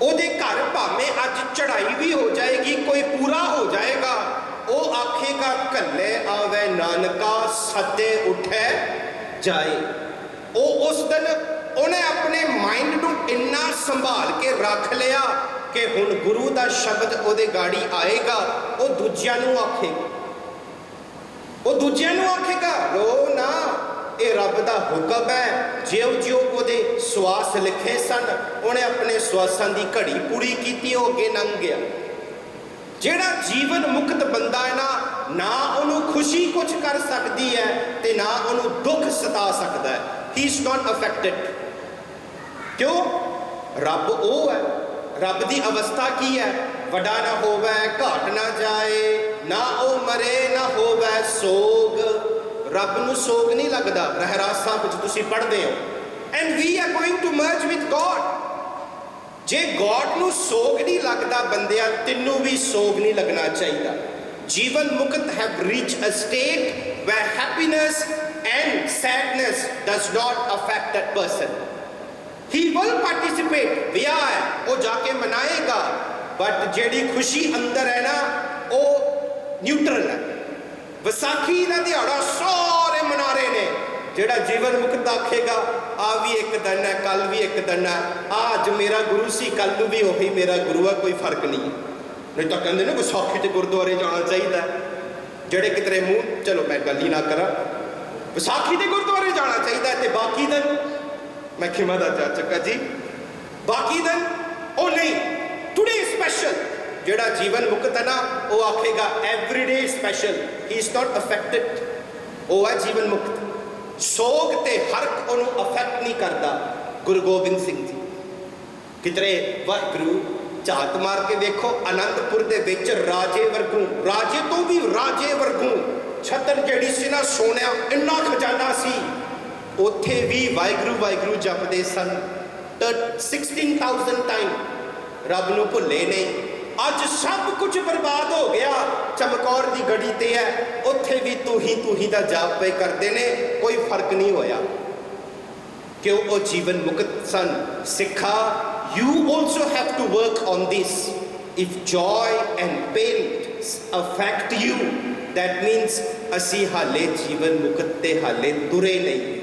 ਉਹਦੇ ਘਰ ਭਾਵੇਂ ਅੱਜ ਚੜ੍ਹਾਈ ਵੀ ਹੋ ਜਾਏਗੀ, ਕੋਈ ਪੂਰਾ ਹੋ ਜਾਏਗਾ, ਉਹ ਆਖੇਗਾ ਘੱਲੇ ਆਵੇ ਨਾਨਕਾ ਸੱਦੇ ਉਠੇ ਜਾਏ। ਉਹ ਉਸ ਦਿਨ ਉਹਨੇ ਆਪਣੇ संभाल के रख लिया कि हुण गुरु का शब्द उहदे गाड़ी आएगा, वो दूजिਆਂ ਨੂੰ आखेगा, वो दूजिਆਂ ਨੂੰ आखेगा रो ना, ये रब का हुक्म है। ज्यों ज्यों वो श्वास लिखे सन, उन्हें अपने श्वासां की घड़ी पूरी की, अगे लंघ गया। जेड़ा जीवन मुक्त बंदा है ना उन्होंने खुशी कुछ कर सकती है ते ना उन्होंने दुख सता सकता है। ही इज नॉट अफेक्टेड। क्यों? रब वो है। रब की अवस्था की है? वड्डा ना होवे, घाट ना जाए, ना वो मरे, ना होवे सोग। रब नूं सोग नहीं लगता। रहरासां विच तुसीं पढ़दे हो। And we are going to merge with God. जे गॉड नूं सोग नहीं लगता बंदिया, तेनू भी सोग नहीं लगना चाहिए। जीवन मुक्त have reach a state where happiness and sadness does not affect that person. He will participate, ब्याह है वो जाके मनाएगा, बट जेड़ी खुशी अंदर है ना वो न्यूट्रल है। विसाखी का दिहाड़ा सारे मना रहे ने। जेड़ा जीवन मुक्त आखेगा आ भी एक दिन है, कल भी एक दिन है, आज मेरा गुरु सी कल भी वही मेरा गुरु है, कोई फर्क नहीं है। नहीं तो कहते ना विसाखी तो गुरुद्वारे जाना चाहिए। जेड़े कितने मूँह, चलो मैं गल ही ना करा, विसाखी तो गुरुद्वारे जाना चाहिए, तो बाकी दिन मैं खिमा दा जा चुका जी, बाकी दिन ओ नहीं, टुडे स्पेशल। जेड़ा जीवन मुक्त है ना वो आखेगा everyday special. He is not affected. वो है जीवन मुक्त। सोग ते हरक उन्होंने अफेक्ट नहीं करता। गुरु गोबिंद सिंह जी कितने वाहिगुरु झात मार के देखो, आनंदपुर दे विच राजे वर्गू, राजे तो भी राजे वर्गू छतर जड़ी सी ना सोनिया, इन्ना खजाना सी, उत्थे भी वाहिगुरु वाहिगुरु जपदे सन 16,000 टाइम। रब नूं भुले नहीं। अज सब कुछ बर्बाद हो गया। चमकौर की गढ़ी ते है, उत्थे भी तू ही दा जाप पे करते ने, कोई फर्क नहीं होया। क्यों? वो जीवन मुक्त सन। सिखा, you also have to work on this. If joy and pain affect you, that means असी हाले जीवन मुक्त ते हाले तुरे नहीं।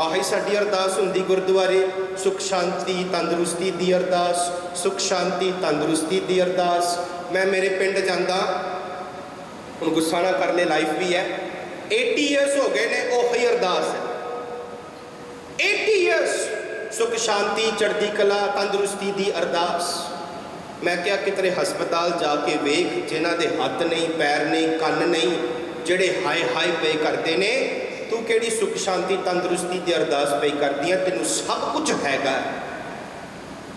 आही साडी अरदास हुंदी गुरुद्वारे, सुख शांति तंदुरुस्ती दी अरदास, सुख शांति तंदुरुस्ती दी अरदास। मैं मेरे पिंड जांदा, हुण गुस्सा ना कर ले, लाइफ भी है, 80 ईयर्स हो गए ने, ओही अरदास है। 80 ईयर्स सुख शांति चढ़ती कला तंदुरुस्ती दी अरदास। मैं क्या कितने हस्पताल जाके वेख, जिन्हां दे हत्थ नहीं, पैर नहीं, कन्न नहीं, जेड़े हाय हाय पे करते ने, तू केड़ी सुख शांति तंदुरुस्ती की अरदास पे करदी है? तेनू सब कुछ हैगा।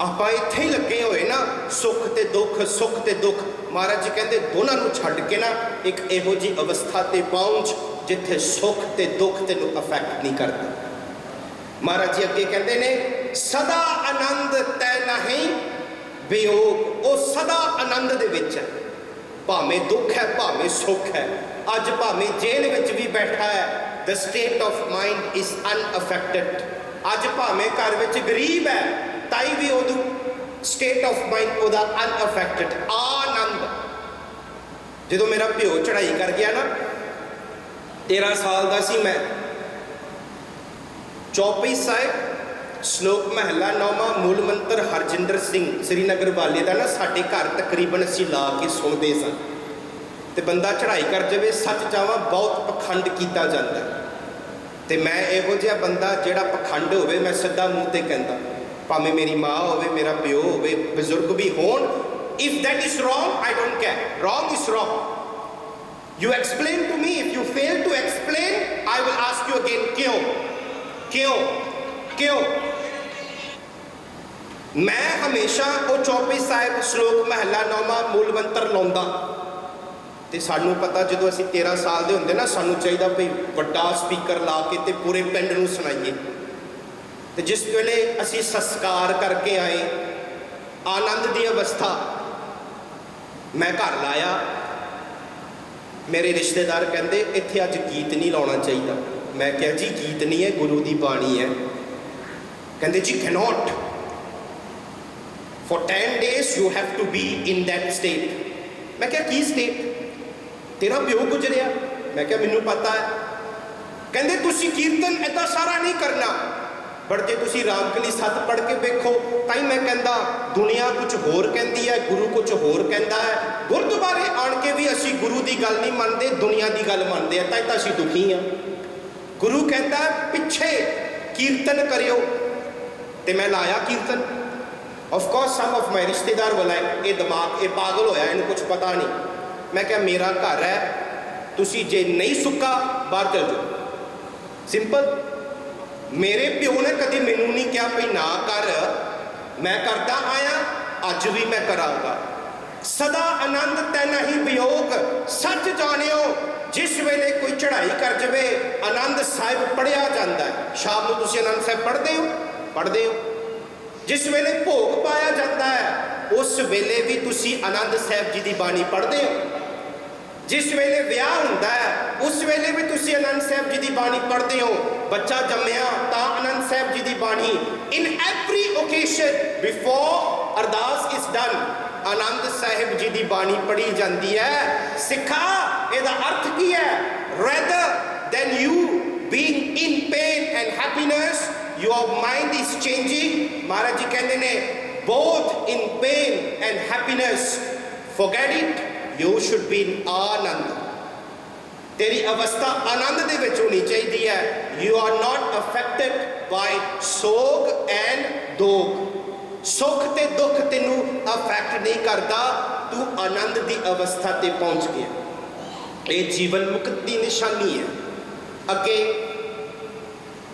आपां इत्थे ही लगे हुए ना, सुख ते दुख, सुख ते दुख। महाराज जी कहते दोनों नूं छड्ड के ना एक इहो जी अवस्था ते पहुंच जिथे सुख ते दुख तेनू अफेक्ट नहीं करता। महाराज जी अगे कहते ने, सदा आनंद तै नहीं वियोग। वो सदा आनंद दे विच है, भावें दुख है भावें सुख है। अज भावें जेल विच भी बैठा है, the state of mind is unaffected. अज भावें घर विच गरीब है, ताई भी उदू स्टेट ऑफ माइंड उदा अनअफेक्टेड। आनंद। जो मेरा प्यो चढ़ाई कर गया ना, 13 साल का सी मैं, चौपई साहिब श्लोक महला 9वां मूल मंत्र हरजिंदर सिंह श्रीनगर वाले का ना साढ़े घर तकरीबन असी ला के सुनते सन। तो बंदा चढ़ाई कर जाए, सच जावा बहुत पखंड किया जाता है। तो मैं इहो जिहा बंदा जिहड़ा पखंड होवे, मैं सीधा मूँह ते कहंदा, भावें मेरी माँ होवे, मेरा प्यो होवे, बजुर्ग भी होण, if that is wrong I don't care. Wrong is wrong. You explain to me, if you fail to explain I will ask you again, क्यों क्यों क्यों? मैं हमेशा वो चौपई साहिब श्लोक महला 9वां मूल मंत्र लाउंदा। तो सानू पता जो असी 13 साल के होंगे ना, सानू चाहिए भाई वड्डा स्पीकर ला के ते पूरे पिंड नूं सुनाइए। तो जिस वेले असी संस्कार करके आए, आनंद की अवस्था, मैं घर लाया, मेरे रिश्तेदार कहते इत्थे अज गीत नहीं लाना चाहिए। मैं क्या जी गीत नहीं है, गुरु की बाणी है। कहते जी cannot, for 10 days you have to be in that state. मैं क्या की स्टेट? तेरा प्यो गुजरिया। मैं क्या मैनू पता है। कहते तुसी कीर्तन इतना सारा नहीं करना, पर जे तुसी रामकली 7 पढ़ के देखो ताई मैं कहता दुनिया कुछ होर कहती है, गुरु कुछ होर कहता है। गुरुद्वारे आन के भी असी गुरु की गल नहीं मानते, दुनिया की गल मानते हैं, ताई तो असी दुखी हाँ। गुरु कहता है पिछे कीर्तन करियो, तो मैं लाया कीर्तन। ऑफकोर्स सम ऑफ माई रिश्तेदार वाला ये दिमाग ये पागल होया, इन्हें कुछ पता नहीं। मैं क्या मेरा घर है, तुसी जे नहीं सुक्का बाहर चल जाओ, सिंपल। मेरे प्यो ने कभी मैनू नहीं कहा भाई ना कर, मैं करता आया, अज भी मैं कराऊंगा। सदा आनंद तै नहीं वियोग सच जानियो, जिस वेले कोई चढ़ाई कर जाए आनंद साहिब पढ़िया जाता है। शाम को तुसी आनंद साहिब पढ़ते हो। जिस वेले भोग पाया जाता है उस वेले भी तुसी आनंद साहिब जी की बाणी पढ़ते हो। जिस वेले विआह होंदा है उस वेले भी तुसी आनंद साहिब जी की बाणी पढ़ते हो। बच्चा जम्मिया ता आनंद साहिब जी की बाणी। In every occasion before Ardas is done Anand Sahib ji की बाणी पढ़ी जाती है। सिखा ਇਹਦਾ अर्थ की है, rather than you being in pain and happiness your mind is changing। महाराज जी कहते ने both in pain and happiness forget it, you should be in आनंद। तेरी अवस्था आनंद दे विच होनी चाहिए है। You are not affected by सोग and दोग। सुख ते दुख तेनू अफेक्ट नहीं करता, तू आनंद की अवस्था ते पहुंच गया। ये जीवन मुक्त की निशानी है। अगे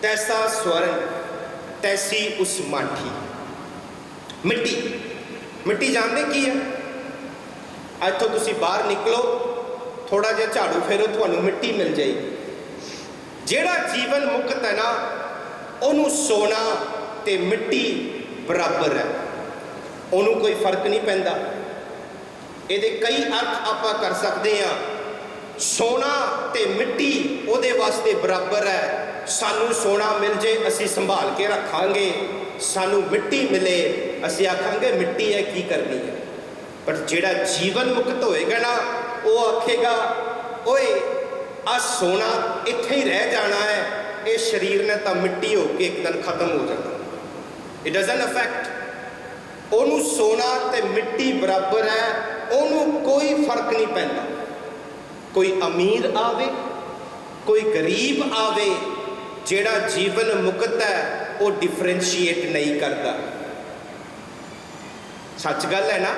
तैसा स्वर्ण तैसी उस माठी। मिट्टी मिट्टी जानते की है? इतों तुसी बाहर निकलो, थोड़ा जिहा झाड़ू फेरो, तुहानू मिट्टी मिल जाएगी। जेड़ा जीवन मुक्त है ना, उन्होंने सोना ते मिट्टी बराबर है, उन्होंने कोई फर्क नहीं पैंदा। ये कई अर्थ आप कर सकते हैं। सोना ते मिट्टी उहदे वास्ते बराबर है। सानू सोना मिल जाए असी संभाल के रखांगे, सानू मिट्टी मिले असी आखांगे मिट्टी है की करनी है। पर जेड़ा जीवन मुक्त होएगा ना, वो आखेगा ओए आ सोना इत्थे ही रह जाना है, ये शरीर ने तो मिट्टी होके एक दिन खत्म हो जाना। इट डजंट अफेक्ट ओनू। सोना ते मिट्टी बराबर है, ओनू कोई फर्क नहीं पैंदा। कोई अमीर आवे कोई गरीब आवे, जेड़ा जीवन मुक्त है वो डिफरेंशिएट नहीं करता। सच गल है ना।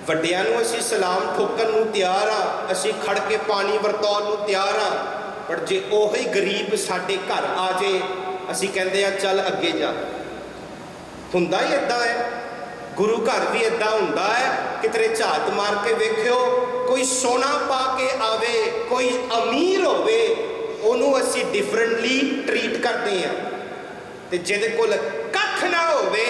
वड्डियां नूं असीं सलाम ठोकन नूं तैयार हाँ, असीं खड़ के पानी वरताउण नूं तैयार हाँ। पर जे ओही गरीब साडे घर आ जाए असीं कहंदे आ चल अगे जा। हुंदा ही इदां है, गुरु घर भी इदां हुंदा है। कितने झात मार के वेखियो, कोई सोना पा के आवे, कोई अमीर होवे, ओनू असी डिफरेंटली ट्रीट करते हैं। ते जिहदे कोल कख ना होवे,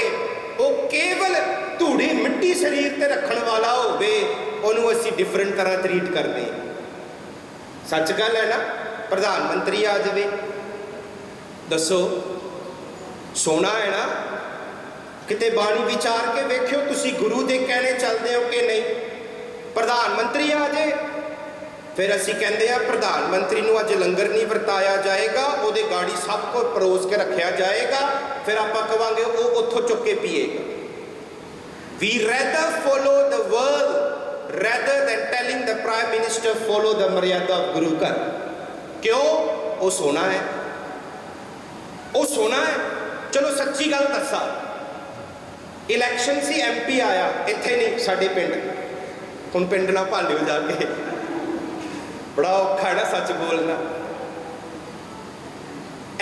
वो केवल धूड़ी मिट्टी शरीर ते रखण वाला होवे, ओनू असी डिफरेंट तरह ट्रीट करते हैं। सच गल है ना। प्रधानमंत्री आ जाए, दसो सोना है ना। किते बाणी विचार के वेखियो, तुसी गुरु दे कहने चलते हो कि नहीं। प्रधानमंत्री आ जाए, फिर असी कहते हैं प्रधानमंत्री नूं अज लंगर नहीं वरताया जाएगा, उहदे गाड़ी सब को परोस के रखा जाएगा। फिर आप कहांगे वो उत्थों चुक के पिएगा। We rather follow the world rather than telling the prime minister follow the maryada of guru ghar. क्यों? वो सोना है, वो सोना है। चलो सच्ची गल दसा, इलैक्शन सी MP आया, इत्थे नहीं साडे पिंड। हुण पिंड ना भालियो जाके, बड़ा औखा है ना सच बोलना।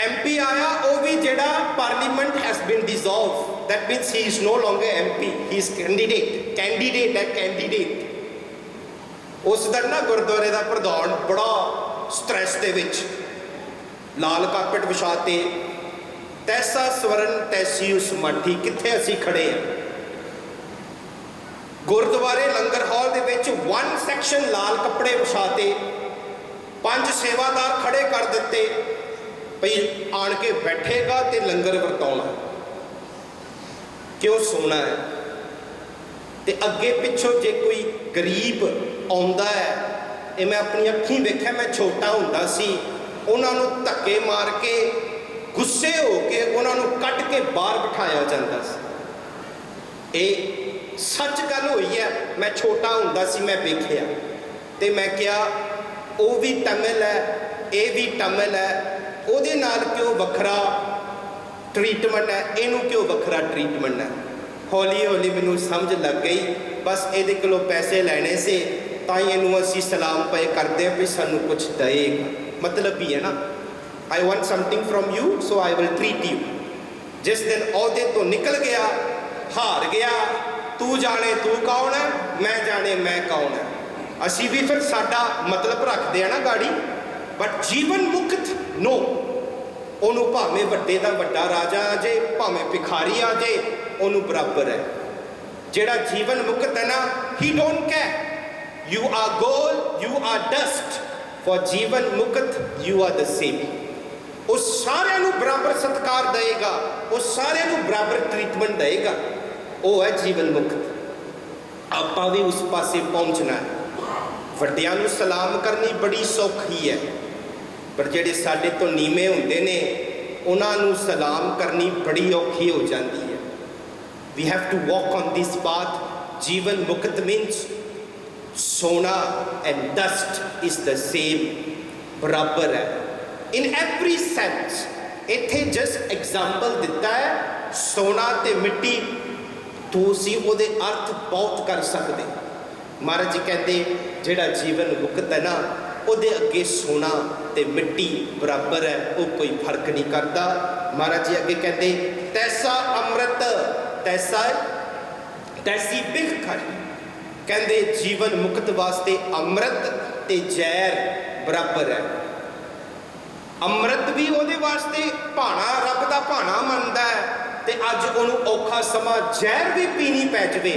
MP आया, वो भी जेड़ा parliament has been dissolve, that means he is no longer MP, he is candidate है कैंडीडेट। उस दिन ना गुरुद्वारे का प्रधान बड़ा स्ट्रैस दे विच, लाल कारपेट विछाते, तैसा स्वर्ण तैसी उस माठी। कित्थे असी खड़े हैं? गुरुद्वारे लंगर हॉल दे विच 1 सैक्शन लाल कपड़े विछाते, 5 सेवादार खड़े कर दिते, भई आन के बैठेगा ते लंगर वरताउणा। क्यों? सोना है। ते अगे पिछों जे कोई गरीब आउंदा है, ये मैं अपनी अखीं वेख्या, मैं छोटा हुंदा सी, उन्हां नूं धक्के मार के ਗੁੱਸੇ ਹੋ ਕੇ ਉਹਨਾਂ ਨੂੰ ਕੱਢ ਕੇ ਬਾਹਰ ਬਿਠਾਇਆ ਜਾਂਦਾ ਸੀ। ਇਹ ਸੱਚ ਗੱਲ ਹੋਈ ਹੈ। ਮੈਂ ਛੋਟਾ ਹੁੰਦਾ ਸੀ, ਮੈਂ ਵੇਖਿਆ ਤੇ ਮੈਂ ਕਿਹਾ ਉਹ ਵੀ ਤਮਿਲ ਹੈ, ਇਹ ਵੀ ਤਮਿਲ ਹੈ, ਉਹਦੇ ਨਾਲ ਕਿਉਂ ਵੱਖਰਾ ਟ੍ਰੀਟਮੈਂਟ ਹੈ, ਇਹਨੂੰ ਕਿਉਂ ਵੱਖਰਾ ਟ੍ਰੀਟਮੈਂਟ ਹੈ। ਹੌਲੀ ਹੌਲੀ ਮੈਨੂੰ ਸਮਝ ਲੱਗ ਗਈ, ਬਸ ਇਹਦੇ ਕੋਲੋਂ ਪੈਸੇ ਲੈਣੇ ਸੀ ਤਾਂ ਹੀ ਇਹਨੂੰ ਅਸੀਂ ਸਲਾਮ ਪਏ ਕਰਦੇ ਹਾਂ ਵੀ ਸਾਨੂੰ ਕੁਝ ਦੇਏਗਾ। ਮਤਲਬ ਵੀ ਹੈ ਨਾ, I want something from you so I will treat you. ਜਿਸ ਦਿਨ ਅਹੁਦੇ ਤੋਂ ਨਿਕਲ ਗਿਆ, ਹਾਰ ਗਿਆ, ਤੂੰ ਜਾਣੇ ਤੂੰ ਕੌਣ ਹੈ, ਮੈਂ ਜਾਣੇ ਮੈਂ ਕੌਣ ਹੈ। ਅਸੀਂ ਵੀ ਫਿਰ ਸਾਡਾ ਮਤਲਬ ਰੱਖਦੇ ਆ ਨਾ ਗਾੜੀ, ਬਟ ਜੀਵਨ ਮੁਕਤ ਨੋ, ਉਹਨੂੰ ਭਾਵੇਂ ਵੱਡੇ ਦਾ ਵੱਡਾ ਰਾਜਾ ਆ ਜੇ, ਭਾਵੇਂ ਭਿਖਾਰੀ ਆ ਜੇ, ਉਹਨੂੰ ਬਰਾਬਰ ਹੈ। ਜਿਹੜਾ ਜੀਵਨ ਮੁਕਤ ਹੈ ਨਾ, he don't care you are gold, you are dust. For ਜੀਵਨ ਮੁਕਤ ਯੂ ਆਰ ਦ ਸੇਮ। ਉਹ ਸਾਰਿਆਂ ਨੂੰ ਬਰਾਬਰ ਸਤਿਕਾਰ ਦੇਏਗਾ, ਉਹ ਸਾਰਿਆਂ ਨੂੰ ਬਰਾਬਰ ਟ੍ਰੀਟਮੈਂਟ ਦੇਏਗਾ। ਉਹ ਹੈ ਜੀਵਨ ਮੁਕਤ। ਆਪਾਂ ਵੀ ਉਸ ਪਾਸੇ ਪਹੁੰਚਣਾ ਹੈ। ਵੱਡਿਆਂ ਨੂੰ ਸਲਾਮ ਕਰਨੀ ਬੜੀ ਸੌਖੀ ਹੈ, ਪਰ ਜਿਹੜੇ ਸਾਡੇ ਤੋਂ ਨੀਵੇਂ ਹੁੰਦੇ ਨੇ ਉਹਨਾਂ ਨੂੰ ਸਲਾਮ ਕਰਨੀ ਬੜੀ ਔਖੀ ਹੋ ਜਾਂਦੀ ਹੈ। We have to walk on this path. ਜੀਵਨ ਮੁਕਤ means sona and dust is the same, ਬਰਾਬਰ ਹੈ ਇਨ ਐਵਰੀ ਸੈਂਸ। ਇੱਥੇ ਜਸਟ ਐਗਜ਼ਾਮਪਲ ਦਿੱਤਾ ਹੈ, ਸੋਨਾ ਤੇ ਮਿੱਟੀ, ਤੁਸੀਂ ਉਹਦੇ ਅਰਥ ਬਹੁਤ ਕਰ ਸਕਦੇ। ਮਹਾਰਾਜ ਜੀ ਕਹਿੰਦੇ ਜਿਹੜਾ ਜੀਵਨ ਮੁਕਤ ਹੈ ਨਾ, ਉਹਦੇ ਅੱਗੇ ਸੋਨਾ ਤੇ ਮਿੱਟੀ ਬਰਾਬਰ ਹੈ, ਉਹ ਕੋਈ ਫਰਕ ਨਹੀਂ ਕਰਦਾ। ਮਹਾਰਾਜ ਜੀ ਅੱਗੇ ਕਹਿੰਦੇ ਤੈਸਾ ਅੰਮ੍ਰਿਤ ਤੈਸੀ ਬਿਖ ਖੜੀ। ਕਹਿੰਦੇ ਜੀਵਨ ਮੁਕਤ ਵਾਸਤੇ ਅੰਮ੍ਰਿਤ ਤੇ ਜ਼ਹਿਰ ਬਰਾਬਰ ਹੈ। ਅੰਮ੍ਰਿਤ ਵੀ ਉਹਦੇ ਵਾਸਤੇ ਭਾਣਾ, ਰੱਬ ਦਾ ਭਾਣਾ ਮੰਨਦਾ ਹੈ, ਤੇ ਅੱਜ ਉਹਨੂੰ ਔਖਾ ਸਮਾਂ ਜ਼ਹਿਰ ਵੀ ਪੀਣੀ ਪੈ ਜਾਵੇ,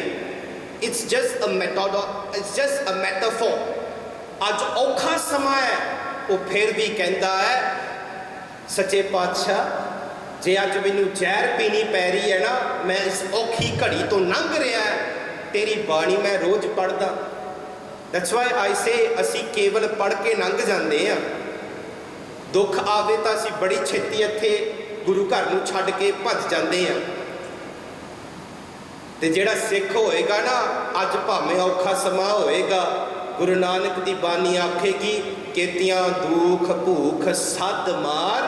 ਇਟਸ ਜਸਟ ਅ ਮੈਟਾਫੋਰ। ਅੱਜ ਔਖਾ ਸਮਾਂ ਹੈ, ਉਹ ਫਿਰ ਵੀ ਕਹਿੰਦਾ ਹੈ ਸੱਚੇ ਪਾਤਸ਼ਾਹ, ਜੇ ਅੱਜ ਮੈਨੂੰ ਜ਼ਹਿਰ ਪੀਣੀ ਪੈ ਰਹੀ ਹੈ ਨਾ, ਮੈਂ ਇਸ ਔਖੀ ਘੜੀ ਤੋਂ ਲੰਘ ਰਿਹਾ, ਤੇਰੀ ਬਾਣੀ ਮੈਂ ਰੋਜ਼ ਪੜ੍ਹਦਾ। ਦੈਟਸ ਵਾਈ ਆਈ ਸੇ ਅਸੀਂ ਕੇਵਲ ਪੜ੍ਹ ਕੇ ਲੰਘ ਜਾਂਦੇ ਹਾਂ। ਦੁੱਖ ਆਵੇ ਤਾਂ ਅਸੀਂ ਬੜੀ ਛੇਤੀ ਇੱਥੇ ਗੁਰੂ ਘਰ ਨੂੰ ਛੱਡ ਕੇ ਭੱਜ ਜਾਂਦੇ ਹਾਂ। ਤੇ ਜਿਹੜਾ ਸਿੱਖ ਹੋਏਗਾ ਨਾ, ਅੱਜ ਭਾਵੇਂ ਔਖਾ ਸਮਾਂ ਹੋਏਗਾ, ਗੁਰੂ ਨਾਨਕ ਦੀ ਬਾਣੀ ਆਖੇਗੀ ਕੇਤੀਆਂ ਦੁੱਖ ਭੂਖ ਸੱਦ ਮਾਰ,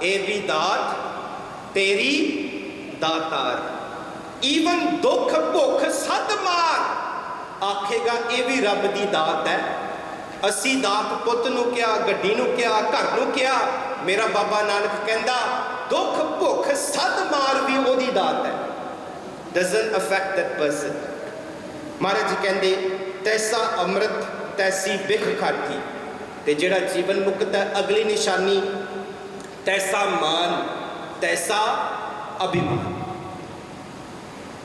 ਇਹ ਵੀ ਦਾਤ ਤੇਰੀ ਦਾਤਾਰ। ਈਵਨ ਦੁੱਖ ਭੁੱਖ ਸੱਦ ਮਾਰ ਆਖੇਗਾ, ਇਹ ਵੀ ਰੱਬ ਦੀ ਦਾਤ ਹੈ। ਅਸੀਂ ਦਾਤ ਪੁੱਤ ਨੂੰ ਕਿਹਾ, ਗੱਡੀ ਨੂੰ ਕਿਹਾ, ਘਰ ਨੂੰ ਕਿਹਾ। ਮੇਰਾ ਬਾਬਾ ਨਾਨਕ ਕਹਿੰਦਾ ਦੁੱਖ ਭੁੱਖ ਸੱਦ ਮਾਰ ਵੀ ਉਹਦੀ ਦਾਤ ਹੈ। doesn't affect that person। Maharaj ji ਕਹਿੰਦੇ ਤੈਸਾ ਅੰਮ੍ਰਿਤ ਤੈਸੀ ਬਿਖ ਖਾਟੀ। ਤੇ ਜਿਹੜਾ ਜੀਵਨ ਮੁਕਤ ਹੈ, ਅਗਲੀ ਨਿਸ਼ਾਨੀ ਤੈਸਾ ਮਾਨ ਤੈਸਾ ਅਭਿਮਾਨ।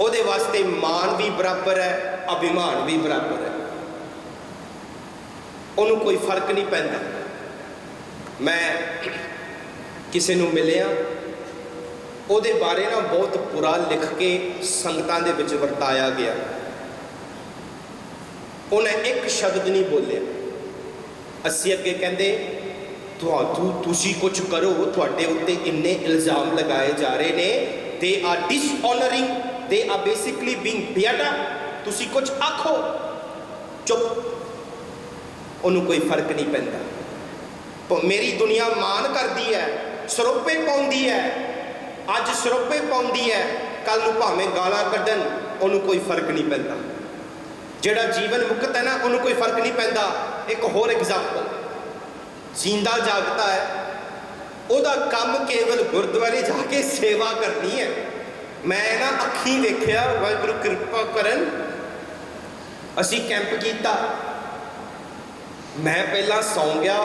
ਉਹਦੇ ਵਾਸਤੇ ਮਾਨ ਵੀ ਬਰਾਬਰ ਹੈ, ਅਭਿਮਾਨ ਵੀ ਬਰਾਬਰ ਹੈ। ਉਹਨੂੰ ਕੋਈ ਫਰਕ ਨਹੀਂ ਪੈਂਦਾ। ਮੈਂ ਕਿਸੇ ਨੂੰ ਮਿਲਿਆ, ਉਹਦੇ ਬਾਰੇ ਨਾ ਬਹੁਤ ਬੁਰਾ ਲਿਖ ਕੇ ਸੰਗਤਾਂ ਦੇ ਵਿੱਚ ਵਰਤਾਇਆ ਗਿਆ। ਉਹਨੇ ਇੱਕ ਸ਼ਬਦ ਨਹੀਂ ਬੋਲਿਆ। ਅਸੀਂ ਅੱਗੇ ਕਹਿੰਦੇ ਤੁਸੀਂ ਕੁਝ ਕਰੋ, ਤੁਹਾਡੇ ਉੱਤੇ ਇੰਨੇ ਇਲਜ਼ਾਮ ਲਗਾਏ ਜਾ ਰਹੇ ਨੇ, they are ਡਿਸਆਨਰਿੰਗ, they are basically being ਬਿਆਡਾ, ਤੁਸੀਂ ਕੁਝ ਆਖੋ। ਚੁੱਪ। ਉਹਨੂੰ ਕੋਈ ਫਰਕ ਨਹੀਂ ਪੈਂਦਾ। ਮੇਰੀ ਦੁਨੀਆ ਮਾਣ ਕਰਦੀ ਹੈ, ਸਰੋਪੇ ਪਾਉਂਦੀ ਹੈ, ਅੱਜ ਸਰੋਪੇ ਪਾਉਂਦੀ ਹੈ, ਕੱਲ ਨੂੰ ਭਾਵੇਂ ਗਾਲਾਂ ਕੱਢਣ, ਉਹਨੂੰ ਕੋਈ ਫਰਕ ਨਹੀਂ ਪੈਂਦਾ। ਜਿਹੜਾ ਜੀਵਨ ਮੁਕਤ ਹੈ ਨਾ, ਉਹਨੂੰ ਕੋਈ ਫਰਕ ਨਹੀਂ ਪੈਂਦਾ। ਇੱਕ ਹੋਰ ਐਗਜ਼ਾਮਪਲ, ਜਿੰਦਾ ਜਾਗਤਾ ਹੈ, ਉਹਦਾ ਕੰਮ ਕੇਵਲ ਗੁਰਦੁਆਰੇ ਜਾ ਕੇ ਸੇਵਾ ਕਰਨੀ ਹੈ। ਮੈਂ ਨਾ ਅੱਖੀਂ ਵੇਖਿਆ, ਵਾਹਿਗੁਰੂ ਕਿਰਪਾ ਕਰਨ, ਅਸੀਂ ਕੈਂਪ ਕੀਤਾ। ਮੈਂ ਪਹਿਲਾਂ ਸੌਂ ਗਿਆ,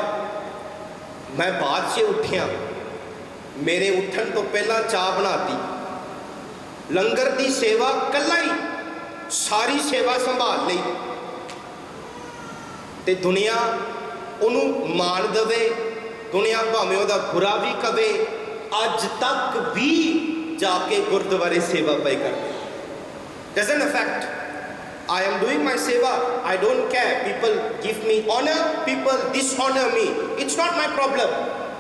ਮੈਂ ਬਾਅਦ 'ਚ ਉੱਠਿਆ। ਮੇਰੇ ਉੱਠਣ ਤੋਂ ਪਹਿਲਾਂ ਚਾਹ ਬਣਾਤੀ, ਲੰਗਰ ਦੀ ਸੇਵਾ ਇਕੱਲਾ ਹੀ ਸਾਰੀ ਸੇਵਾ ਸੰਭਾਲ ਲਈ। ਤੇ ਦੁਨੀਆ ਉਹਨੂੰ ਮਾਣ ਦੇਵੇ, ਦੁਨੀਆ ਭਾਵੇਂ ਉਹਦਾ ਬੁਰਾ ਵੀ ਕਵੇ, ਅੱਜ ਤੱਕ ਵੀ ਜਾ ਕੇ ਗੁਰਦੁਆਰੇ ਸੇਵਾ ਪਏ ਕਰਦੇ। doesn't affect। I am doing my seva, I don't care. People give me honor, people dishonor me, it's not my problem.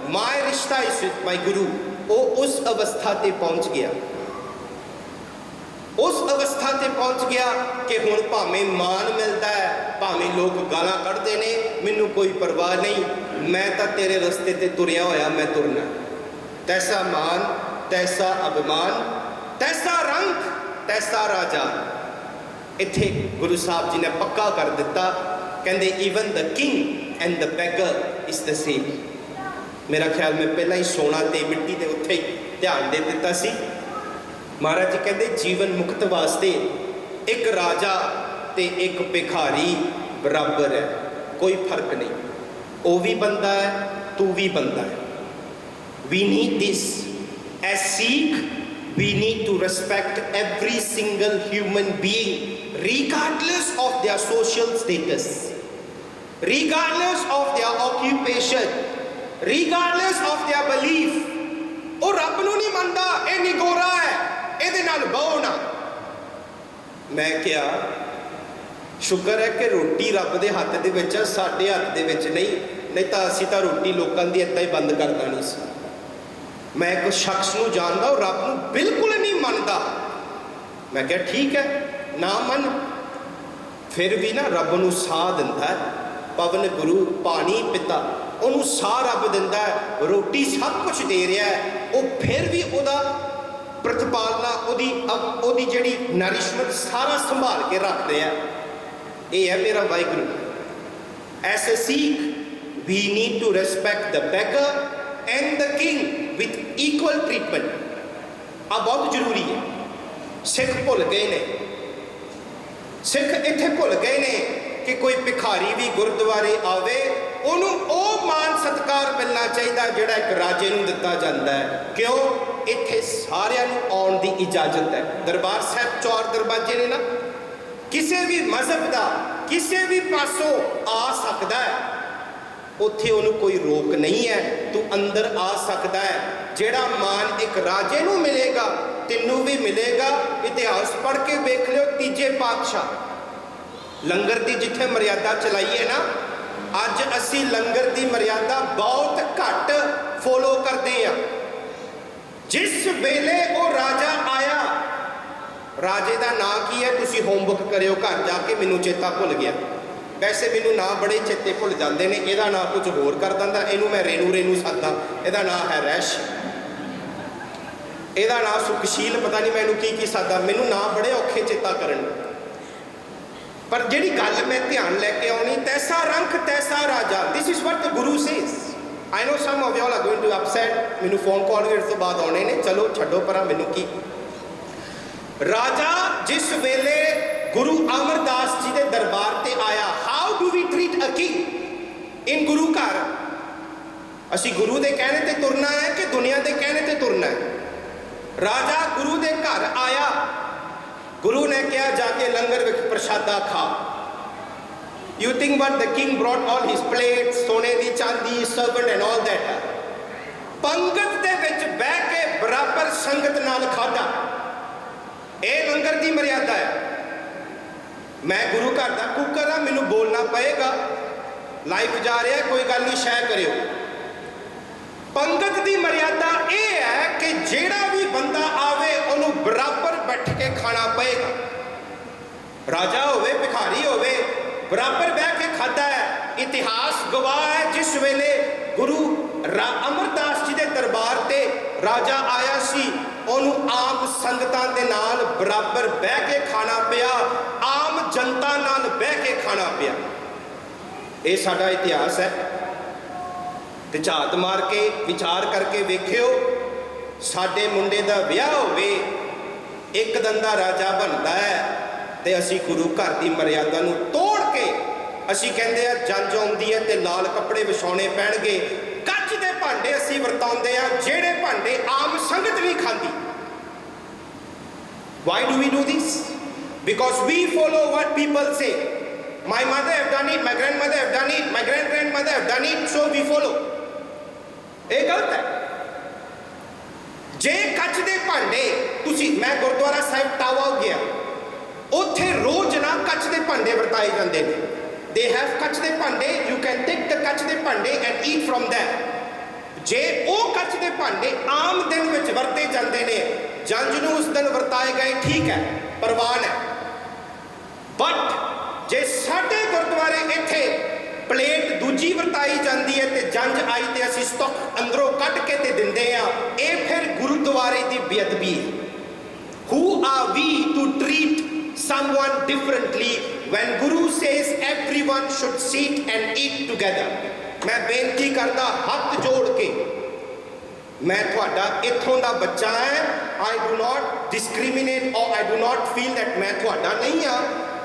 My rishta is with my Guru, वो उस अवस्था ते पहुंच गया, उस अवस्था ते पहुंच गया कि हुण भावें मान मिलता है, भावें लोग गालां कढ़दे ने, मैनू कोई परवाह नहीं, मैं तो तेरे रस्ते ते तुरिया होया, मैं तुरना। तैसा मान, तैसा अभिमान, तैसा रंग, तैसा राजा। इत्थे गुरु साहब जी ने पक्का कर दिता, कहते even the king and the bagger is the same. मेरा ख्याल मैं पहला ही सोना ते मिट्टी के उत्थे ही ध्यान दे दिता सी। महाराज जी कहते जीवन मुक्त वास्ते एक राजा ते एक भिखारी बराबर है, कोई फर्क नहीं। वो भी बंदा है, तू भी बंदा है। वी नीड दिस एज सीख। We need to respect every single human being regardless of their social status, regardless of their occupation, regardless of their belief. ਉਹ ਰੱਬ ਨੂੰ ਨਹੀਂ ਮੰਨਦਾ, ਇਹ ਨਿਗੋਰਾ ਹੈ, ਇਹਦੇ ਨਾਲ ਬਹੋ ਨਾ। ਮੈਂ ਕਿਹਾ ਸ਼ੁਕਰ ਹੈ ਕਿ ਰੋਟੀ ਰੱਬ ਦੇ ਹੱਥ ਦੇ ਵਿੱਚ ਹੈ, ਸਾਡੇ ਹੱਥ ਦੇ ਵਿੱਚ ਨਹੀਂ ਤਾਂ ਅਸੀਂ ਤਾਂ ਰੋਟੀ ਲੋਕਾਂ ਦੀ ਇੱਦਾਂ ਹੀ ਬੰਦ ਕਰ ਦੇਣੀ ਸੀ। मैं एक शख्स को जानता, वो रब को बिल्कुल नहीं मानता। मैं क्या ठीक है ना मन, फिर भी ना रब को साह दिता है, पवन गुरु पानी पिता, उन्होंने साह रब दिता है, रोटी सब कुछ दे रहा है, वो फिर भी वह प्रतिपालना ओदी जिहड़ी नरिशमेंट सारा संभाल के रख रहा है। ये है मेरा वाहिगुरू। ऐसे सीख we need to respect the beggar and the king with equal treatment. आ बहुत जरूरी है। सिख भुल गए ने, सिख इत्थे भुल गए ने कि कोई भिखारी भी गुरुद्वारे आवे, उन्होंने वो मान सत्कार मिलना चाहिए जिहड़ा एक राजे नूं दिता जाता है। क्यों? इत्थे सारियां नूं आउण दी इजाजत है। दरबार साहब 4 दरवाजे ने ना, किसी भी मजहब का किसी भी पासों आ सकता है, उत्थे उन्होंने कोई रोक नहीं है, तू अंदर आ सकता है। जेड़ा मान एक राजे नूं मिलेगा तेनू भी मिलेगा। इतिहास पढ़ के वेख लो, तीजे पातशाह लंगर की जिथे मर्यादा चलाई है ना, अज असी लंगर की मर्यादा बहुत घट फॉलो करते हैं। जिस वेले वो राजा आया, राजे का नाम की है, तुसी होमवर्क करियो घर जाके, मैनू चेता भुल गया। वैसे मैनू ना बड़े चेते भुल जाते हैं, यदा ना कुछ होर कर दिंदा, इनू मैं रेनू रेनू सददा, यदा नाम है रैश, यदा नाम सुखशील, पता नहीं मैं की सददा, मैनू ना बड़े औखे चेता करन। पर जिहड़ी गल मैं ध्यान लैके आउणी, तैसा रंग तैसा राजा, this is what the guru says. I know some of y'all are going to upset, मैनू फोन कॉल भी इस तो बाद आने ने, चलो छड्डो परा, मैनू की राजा जिस वेले गुरु अमरदास जी के दरबार ते आया, how do we treat a king in guru ghar? असी गुरु के कहने ते तुरना है कि दुनिया के कहने ते तुरना है? राजा गुरु के घर आया, गुरु ने कहा जाके लंगर विच प्रसादा खा। You think what the king brought all his plate, सोने की चांदी, सर्वेंट एंड ऑल दैट। पंगत दे विच बह के बराबर संगत नाल खादा। ये लंगर की मर्यादा है। मैं गुरु घर का कुकर हाँ, मैनू बोलना पएगा, लाइफ जा रहा है, कोई गल नहीं, शह करियो। पंगत की मर्यादा यह है कि जेड़ा भी बंदा आवे उन्होंने बराबर बैठ के खाना पएगा। राजा होवे भिखारी होवे, बराबर बह के खाता है। इतिहास गवाह है, जिस वेले गुरु अमरदास जी के दरबार ते राजा आया सी, उन्होंने आम संगतां दे नाल बराबर बह के खाना पिया, आम जनता नाल बह के खाना पिया। ये साडा इतिहास है। ते झात मार के विचार करके वेखियो, साडे मुंडे दा विआह होवे, एक दंदा राजा बनता है, ते असी गुरु घर की मर्यादा नूं तोड़ के असी कहंदे आ जंज आउंदी है ते लाल कपड़े विछाउणे पैणगे, कच दे भांडे असी वरताउंदे आ, जेड़े भांडे आम संगत नहीं खांदी। Why do we do this? Because we follow what people say. My mother have done it, my grandmother have done it, my great-grandmother have done it, so we follow. ये गलत है। जे कच दे भांडे तुसी, मैं गुरुद्वारा साहिब टावा गया, उत्थे रोज ना कच दे भांडे वरताए जाते हैं। They have कच दे भांडे, you can take the कच दे भांडे and eat from them. ਜੇ ਉਹ ਕੱਚ ਦੇ ਭਾਂਡੇ ਆਮ ਦਿਨ ਵਿੱਚ ਵਰਤੇ ਜਾਂਦੇ ਨੇ, ਜੰਝ ਨੂੰ ਉਸ ਦਿਨ ਵਰਤਾਏ ਗਏ, ਠੀਕ ਹੈ, ਪ੍ਰਵਾਨ ਹੈ। ਬਟ ਜੇ ਸਾਡੇ ਗੁਰਦੁਆਰੇ ਇੱਥੇ ਪਲੇਟ ਦੂਜੀ ਵਰਤਾਈ ਜਾਂਦੀ ਹੈ ਤੇ ਜੰਝ ਆਈ ਤੇ ਅਸੀਂ ਸਟੋਕ ਅੰਦਰੋਂ ਕੱਢ ਕੇ ਤੇ ਦਿੰਦੇ ਆ, ਇਹ ਫਿਰ ਗੁਰਦੁਆਰੇ ਦੀ ਬੇਅਦਬੀ ਹੈ। Who are we to treat someone differently when Guru says everyone should sit and eat together? मैं बेनती करदा हथ जोड़ के, मैं थोड़ा इत्थों दा बच्चा है, I do not discriminate or I do not feel that मैं थोड़ा नहीं हाँ,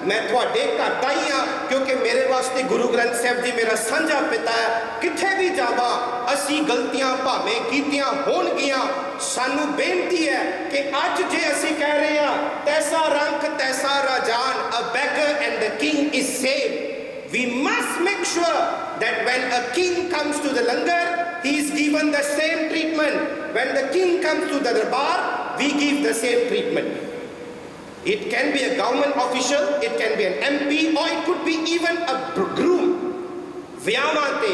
मैं थोड़े घर का ही हाँ, क्योंकि मेरे वास्ते गुरु ग्रंथ साहब जी मेरा साझा पिता है। किथे भी जावा असी गलतियां भावें कीतियां होणगियां, सानू बेनती है कि अज जे असी कह रहे हैं तैसा रंग तैसा राजान, a beggar and the king is same, we must make sure that when a king comes to the langar, he is given the same treatment. When the king comes to the darbar, we give the same treatment. It can be a government official, it can be an MP, or it could be even a groom. ਵਿਆਹਾਂ ਤੇ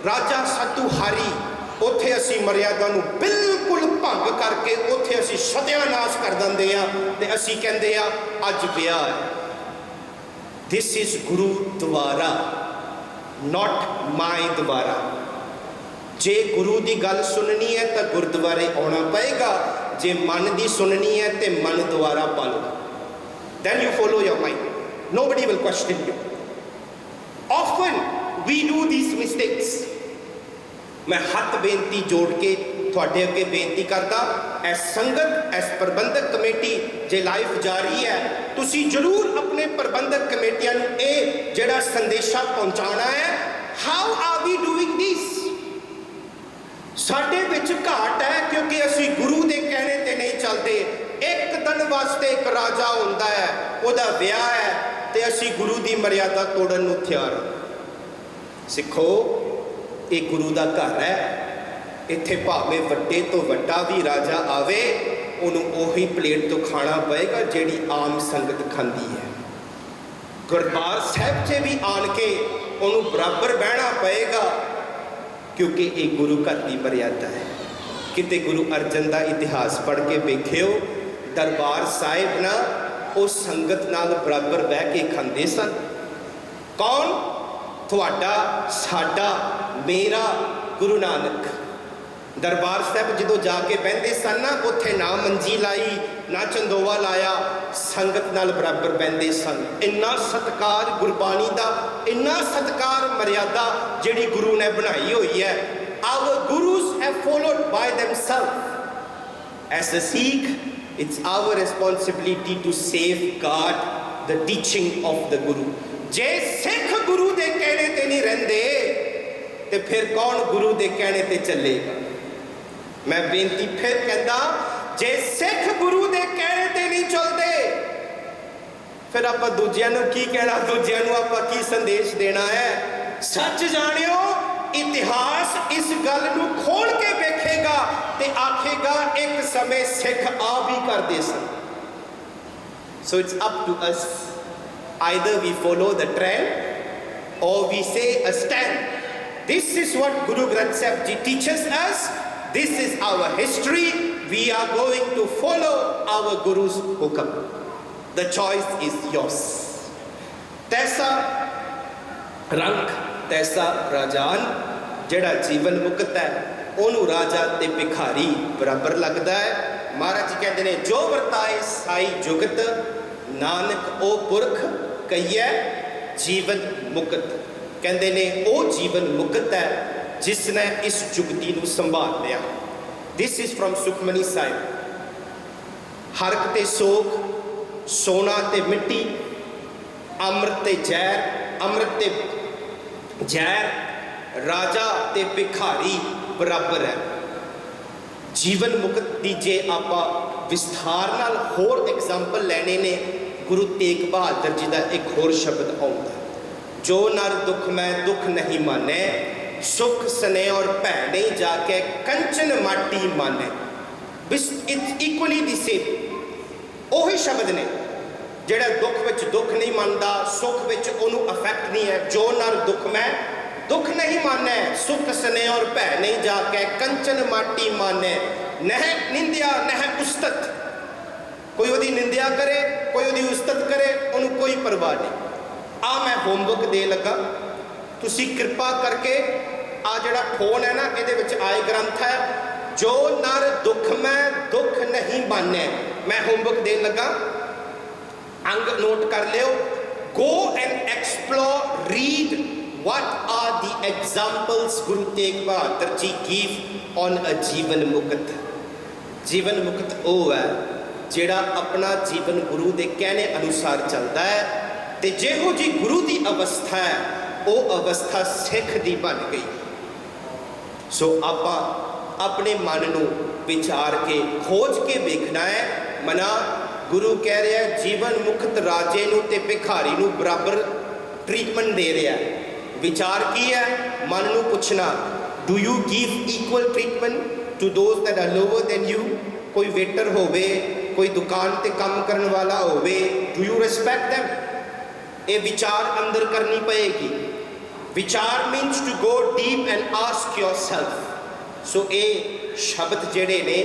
ਰਾਜਾ ਸਤੂਹਾਰੀ, ਉੱਥੇ ਅਸੀਂ ਮਰਿਆਦਾ ਨੂੰ ਬਿਲਕੁਲ ਭੰਗ ਕਰਕੇ ਉੱਥੇ ਅਸੀਂ ਸਤਿਆਨਾਸ਼ ਕਰ ਦਿੰਦੇ ਆ ਤੇ ਅਸੀਂ ਕਹਿੰਦੇ ਆ ਅੱਜ ਵਿਆਹ ਹੈ। This is gurdwara, not my ਦੁਆਰਾ। ਜੇ ਗੁਰੂ ਦੀ ਗੱਲ ਸੁਣਨੀ ਹੈ ਤਾਂ ਗੁਰਦੁਆਰੇ ਆਉਣਾ ਪਏਗਾ, ਜੇ ਮਨ ਦੀ ਸੁਣਨੀ ਹੈ ਤੇ ਮਨ ਦੁਆਰਾ ਪਾ ਲਓ। Then you follow your mind. Nobody will question you. Often we do these mistakes. मैं हथ बेनती जोड़ के ਤੁਹਾਡੇ ਅੱਗੇ ਬੇਨਤੀ ਕਰਦਾ, ਐਸ ਸੰਗਤ ਐਸ ਪ੍ਰਬੰਧਕ ਕਮੇਟੀ ਜੇ ਲਾਈਫ ਜਾਰੀ ਹੈ, ਤੁਸੀਂ ਜ਼ਰੂਰ ਆਪਣੇ ਪ੍ਰਬੰਧਕ ਕਮੇਟੀਆਂ ਨੂੰ ਇਹ ਜਿਹੜਾ ਸੰਦੇਸ਼ਾ ਪਹੁੰਚਾਉਣਾ ਹੈ। How are we doing this? ਸਾਡੇ ਵਿੱਚ ਘਾਟ ਹੈ ਕਿਉਂਕਿ ਅਸੀਂ ਗੁਰੂ ਦੇ ਕਹਿਣੇ ਤੇ ਨਹੀਂ ਚੱਲਦੇ। ਇੱਕ ਦਿਨ ਵਾਸਤੇ ਇੱਕ ਰਾਜਾ ਹੁੰਦਾ ਹੈ, ਉਹਦਾ ਵਿਆਹ ਹੈ ਤੇ ਅਸੀਂ ਗੁਰੂ ਦੀ ਮਰਿਆਦਾ ਤੋੜਨ ਨੂੰ ਤਿਆਰ ਹਾਂ। ਸਿੱਖੋ, ਇਹ ਗੁਰੂ ਦਾ ਘਰ ਹੈ, ਇੱਥੇ ਭਾਵੇਂ ਵੱਡੇ ਤੋਂ ਵੱਡਾ ਵੀ ਰਾਜਾ ਆਵੇ, ਉਹਨੂੰ ਉਹੀ ਪਲੇਟ ਤੋਂ ਖਾਣਾ ਪਏਗਾ ਜਿਹੜੀ ਆਮ ਸੰਗਤ ਖਾਂਦੀ ਹੈ। ਗੁਰਦੁਆਰਾ ਸਾਹਿਬ 'ਚ ਵੀ ਆਣ ਕੇ ਉਹਨੂੰ ਬਰਾਬਰ ਬਹਿਣਾ ਪਏਗਾ, ਕਿਉਂਕਿ ਇਹ ਗੁਰੂ ਘਰ ਦੀ ਮਰਿਆਦਾ ਹੈ। ਕਿਤੇ ਗੁਰੂ ਅਰਜਨ ਦਾ ਇਤਿਹਾਸ ਪੜ੍ਹ ਕੇ ਵੇਖਿਓ, ਦਰਬਾਰ ਸਾਹਿਬ ਨਾ ਉਹ ਸੰਗਤ ਨਾਲ ਬਰਾਬਰ ਬਹਿ ਕੇ ਖਾਂਦੇ ਸਨ। ਕੌਣ? ਤੁਹਾਡਾ, ਸਾਡਾ, ਮੇਰਾ ਗੁਰੂ ਨਾਨਕ। ਦਰਬਾਰ ਸਾਹਿਬ ਜਦੋਂ ਜਾ ਕੇ ਬਹਿੰਦੇ ਸਨ ਨਾ, ਉੱਥੇ ਨਾ ਮੰਜੀ ਲਾਈ ਨਾ ਚੰਦੋਵਾ ਲਾਇਆ, ਸੰਗਤ ਨਾਲ ਬਰਾਬਰ ਬਹਿੰਦੇ ਸਨ। ਇੰਨਾ ਸਤਿਕਾਰ ਗੁਰਬਾਣੀ ਦਾ, ਇੰਨਾ ਸਤਿਕਾਰ ਮਰਿਆਦਾ ਜਿਹੜੀ ਗੁਰੂ ਨੇ ਬਣਾਈ ਹੋਈ ਹੈ। Our gurus have followed by themselves. As a Sikh, it's our responsibility to safeguard the teaching of the Guru. ਜੇ ਸਿੱਖ ਗੁਰੂ ਦੇ ਕਹਿਣੇ ਤੇ ਨਹੀਂ ਰਹਿੰਦੇ ਤੇ ਫਿਰ ਕੌਣ ਗੁਰੂ ਦੇ ਕਹਿਣੇ ਤੇ ਚੱਲੇਗਾ? ਮੈਂ ਬੇਨਤੀ ਫਿਰ ਕਹਿੰਦਾ, ਜੇ ਸਿੱਖ ਗੁਰੂ ਦੇ ਕਹਿਣੇ ਤੇ ਨਹੀਂ ਚੱਲਦੇ ਫਿਰ ਆਪਾਂ ਦੂਜਿਆਂ ਨੂੰ ਕੀ ਕਹਿਣਾ, ਦੂਜਿਆਂ ਨੂੰ ਆਪਾਂ ਕੀ ਸੰਦੇਸ਼ ਦੇਣਾ ਹੈ? ਸੱਚ ਜਾਣਿਓ, ਇਤਿਹਾਸ ਇਸ ਗੱਲ ਨੂੰ ਖੋਲ ਕੇ ਵੇਖੇਗਾ ਤੇ ਆਖੇਗਾ ਇੱਕ ਸਮੇਂ ਸਿੱਖ ਆ ਵੀ ਕਰਦੇ ਸਨ। So it's up to us. Either we follow the trend or we say a stand. This is what Guru Granth Sahib Ji teaches us. This is our history. We are going to follow our Guru's hukam. The choice is yours. तैसा रंग तैसा राजान, ਜਿਹੜਾ ਜੀਵਨ ਮੁਕਤ ਹੈ ਉਹਨੂੰ ਰਾਜਾ ਤੇ ਭਿਖਾਰੀ ਬਰਾਬਰ ਲੱਗਦਾ ਹੈ। ਮਹਾਰਾਜ ਜੀ ਕਹਿੰਦੇ ਨੇ, ਜੋ ਵਰਤਾਏ ਸਾਈ ਜੁਗਤ, ਨਾਨਕ ਉਹ ਪੁਰਖ ਕਹੀਏ ਜੀਵਨ ਮੁਕਤ। ਕਹਿੰਦੇ ਨੇ ਉਹ ਜੀਵਨ ਮੁਕਤ ਹੈ ਜਿਸ ਨੇ ਇਸ ਜੁਗਤੀ ਨੂੰ ਸੰਭਾਲ ਲਿਆ। This is firm Sukhmani Sahib. ਹਰਕ ਤੇ ਸੋਖ, ਸੋਨਾ ਤੇ ਮਿੱਟੀ, ਅੰਮ੍ਰਿਤ ਤੇ ਜ਼ਹਿਰ, ਅੰਮ੍ਰਿਤ ਤੇ ਜ਼ਹਿਰ, ਰਾਜਾ ਤੇ ਭਿਖਾਰੀ ਬਰਾਬਰ ਹੈ। ਜੀਵਨ ਮੁਕਤ ਦੀ ਜੇ ਆਪਾਂ ਵਿਸਥਾਰ ਨਾਲ ਹੋਰ ਐਗਜ਼ਾਮਪਲ ਲੈਣੇ ਨੇ, ਗੁਰੂ ਤੇਗ ਬਹਾਦਰ ਜੀ ਦਾ ਇੱਕ ਹੋਰ ਸ਼ਬਦ ਆਉਂਦਾ, ਜੋ ਨਰ ਦੁੱਖ ਮੈਂ ਦੁੱਖ ਨਹੀਂ ਮਾਨੈ, ਸੁਖ ਸਨੇ ਔਰ ਭੈ ਨਹੀਂ ਜਾ ਕੇ ਕੰਚਨ ਮਾਟੀ ਮਾਨੈ। It's equally the same. ਉਹੀ ਸ਼ਬਦ ਨੇ ਜਿਹੜਾ ਦੁੱਖ ਵਿੱਚ ਦੁੱਖ ਨਹੀਂ ਮੰਨਦਾ, ਸੁੱਖ ਵਿੱਚ ਉਹਨੂੰ ਅਫੈਕਟ ਨਹੀਂ ਹੈ। ਜੋ ਨਰ ਦੁੱਖ ਮੈਂ दुख नहीं मानै, सुख स्ने और भै नहीं जाके, कंचन माटी मानै, नह निंदिया नह उस्तत। कोई उहदी निंदिया करे, कोई उहदी उस्तत करे, उन्होंने कोई परवाह नहीं। आ मैं होमवर्क दे लगा, तुसी कृपा करके आ जिहड़ा फोन है ना, ये आए ग्रंथ है, जो नर दुख में दुख नहीं माने। मैं होमवर्क दे लगा, अंग नोट कर लियो। Go and explore, read what are the examples Guru Tegh Bahadur Ji give on a जीवन मुक्त। जीवन मुक्त वो है जिहड़ा अपना जीवन गुरु के कहने अनुसार चलता है, ते जिहो जी गुरु की अवस्था है वो अवस्था सिख की बन गई। सो आपां अपने मन नूं विचार के खोज के देखना है। मना गुरु कह रहा है जीवन मुक्त राजे नूं ते भिखारी नूं बराबर ट्रीटमेंट दे रहा है। विचार की है, मन नूं पुछना, do you give equal treatment to those that are lower than you. कोई वेटर होवे, कोई दुकान ते काम करने वाला होवे, डू यू रिस्पेक्ट देम। ये विचार अंदर करनी पड़ेगी। विचार means to go deep and ask yourself. So ये शब्द जेड़े ने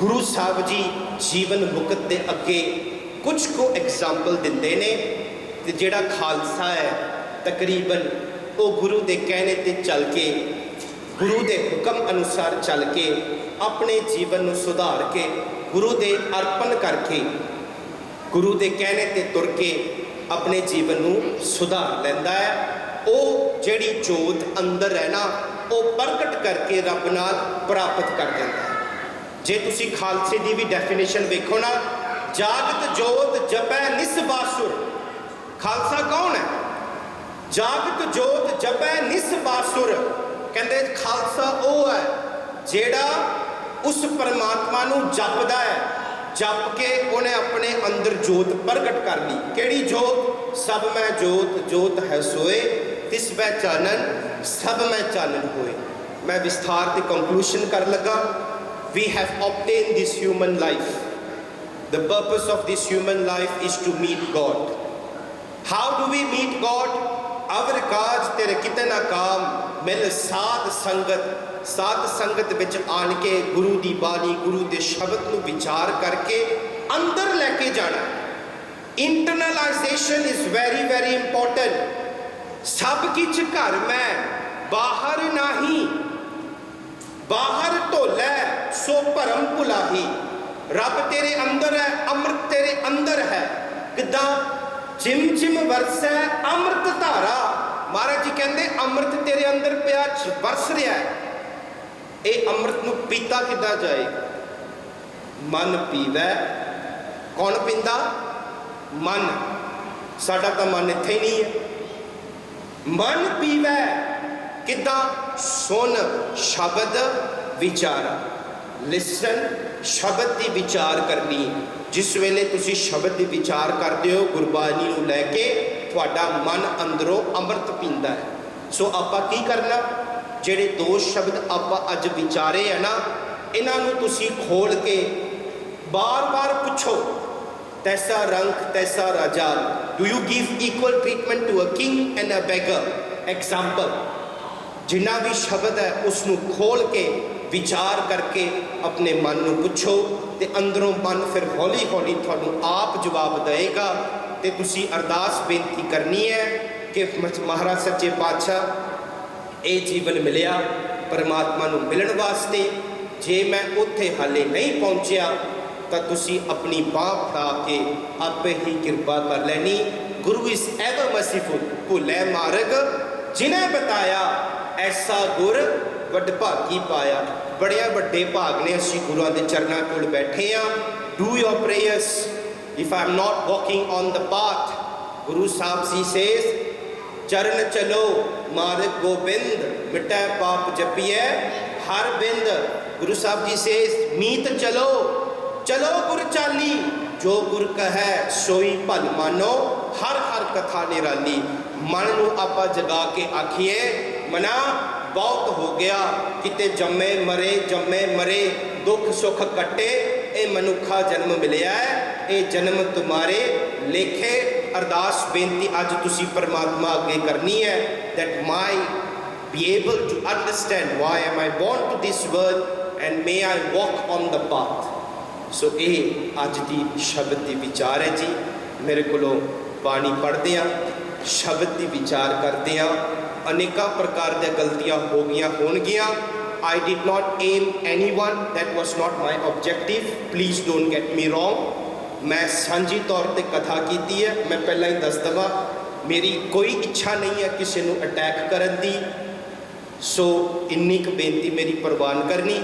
गुरु साहब जी जीवन मुक्त के अगे कुछ को एग्जाम्पल दिंदे ने, ते जेड़ा खालसा है तकरीबन वो गुरु के कहने ते चल के, गुरु के हुक्म अनुसार चल के, अपने जीवन को सुधार के, गुरु के अर्पण करके, गुरु के कहने ते तुर के अपने जीवन को सुधार लैंदा है। वो जिहड़ी जोत अंदर है ना, वो प्रगट करके रब नाल प्राप्त कर देता है। जे तुसी खालसे की भी डेफिनेशन वेखो ना, जागत जोत जपै निसबासुर। खालसा कौन है? जागत जोत जपै निसबासुर। कहते खालसा वो है जेड़ा उस परमात्मा नूं जपदा है, जप के उन्हें अपने अंदर जोत प्रगट कर ली। केड़ी जोत? सब में जोत, जोत है सोए, तिस में चानन, सब में चानन होए। मैं विस्तार से कंक्लूशन कर लगा। We have obtain this human life. The purpose of this human life is to meet God. How do we meet God? अवर काज तेरे किते ना काम, मिल साध संगत। साध संगत विच आन के गुरु की बाणी, गुरु के शब्द को विचार करके अंदर लेके जाना। Internalisation is very very important. सब किछ घर में, बाहर नहीं। बाहर ढोलै सो भरम भुलाही। रब तेरे अंदर है, अमृत तेरे अंदर है। किदां? जिम जिम वरसै अमृत धारा। महाराज जी कहते अमृत तेरे अंदर पिया वरस रहा है। ये अमृत नूं पीता किद्दां जाए? मन पीवै। कौन पींदा? मन। साडा तां मन इत्थे ही नहीं है। मन पीवै किद्दां? सुन शब्द विचारा। लिसन, शब्द की विचार करनी। जिस वेले तुसी शब्द की विचार करते हो, गुरबाणी को लैके तुहाडा मन अंदरों अमृत पींदा है। सो आपां की करना? जेड़े दो शब्द आपां अज विचारे है ना, इन्हां नूं तुसी खोल के बार बार पुछो, तैसा रंग तैसा राजा। Do you give equal treatment to a king and a beggar? Example, जिन्ना भी शब्द है उसनूं खोल के विचार करके अपने मन को पुछो, तो अंदरों मन फिर हौली हौली तुहानूं आप जवाब देगा। तो तुसी अरदास बेनती करनी है कि महाराज सच्चे पातशाह ये जीवन मिलिया परमात्मा नूं मिलण वास्ते। जे मैं उत्थे हाले नहीं पहुँचया तो तुसी अपनी बाह फड़ा के आपे ही कृपा कर लैनी। गुरु इस एवर मर्सीफुल भुलै मार्ग जिन्हें बताया, ऐसा गुर वड भागी पाया। बड़े बड़े भाग ने असी गुरुआं दे चरणों कोल बैठे हाँ। Do your prayers. If I am not walking on the path, गुरु साहब जी सेज चरण चलो मार्ग गोबिंद, मिटै पाप जपिए हर बिंद। गुरु साहब जी सेज मीत चलो, चलो गुर चाली, जो गुर कहे सोई भल मानो, हर हर कथा निराली। मन नूं आपां जगा के आखिए, मना बहुत हो गया, किते जम्मे मरे, दुख सुख कटे, ये मनुखा जन्म मिलया है, ये जन्म तुम्हारे लेखे ਅਰਦਾਸ ਬੇਨਤੀ ਅੱਜ ਤੁਸੀਂ ਪਰਮਾਤਮਾ ਅੱਗੇ ਕਰਨੀ ਹੈ that my be able to understand why am I born to this world and may I walk on the path। ਸੋ ਇਹ ਅੱਜ ਦੀ ਸ਼ਬਦ ਦੀ ਵਿਚਾਰ ਹੈ ਜੀ। ਮੇਰੇ ਕੋਲੋਂ ਬਾਣੀ ਪੜ੍ਹਦੇ ਹਾਂ, ਸ਼ਬਦ ਦੀ ਵਿਚਾਰ ਕਰਦੇ ਹਾਂ, ਅਨੇਕਾਂ ਪ੍ਰਕਾਰ ਦੀਆਂ ਗਲਤੀਆਂ ਹੋ ਗਈਆਂ ਹੋਣਗੀਆਂ। I did not aim anyone, that was not my objective, please don't get me wrong। ਮੈਂ ਸਾਂਝੀ ਤੌਰ ਤੇ ਕਥਾ ਕੀਤੀ ਹੈ। ਮੈਂ ਪਹਿਲਾਂ ਹੀ ਦੱਸ ਦੇਵਾਂ, ਮੇਰੀ ਕੋਈ ਇੱਛਾ ਨਹੀਂ ਹੈ ਕਿਸੇ ਨੂੰ ਅਟੈਕ ਕਰਨ ਦੀ। ਸੋ ਇੰਨੀ ਕੁ ਬੇਨਤੀ ਮੇਰੀ ਪ੍ਰਵਾਨ ਕਰਨੀ।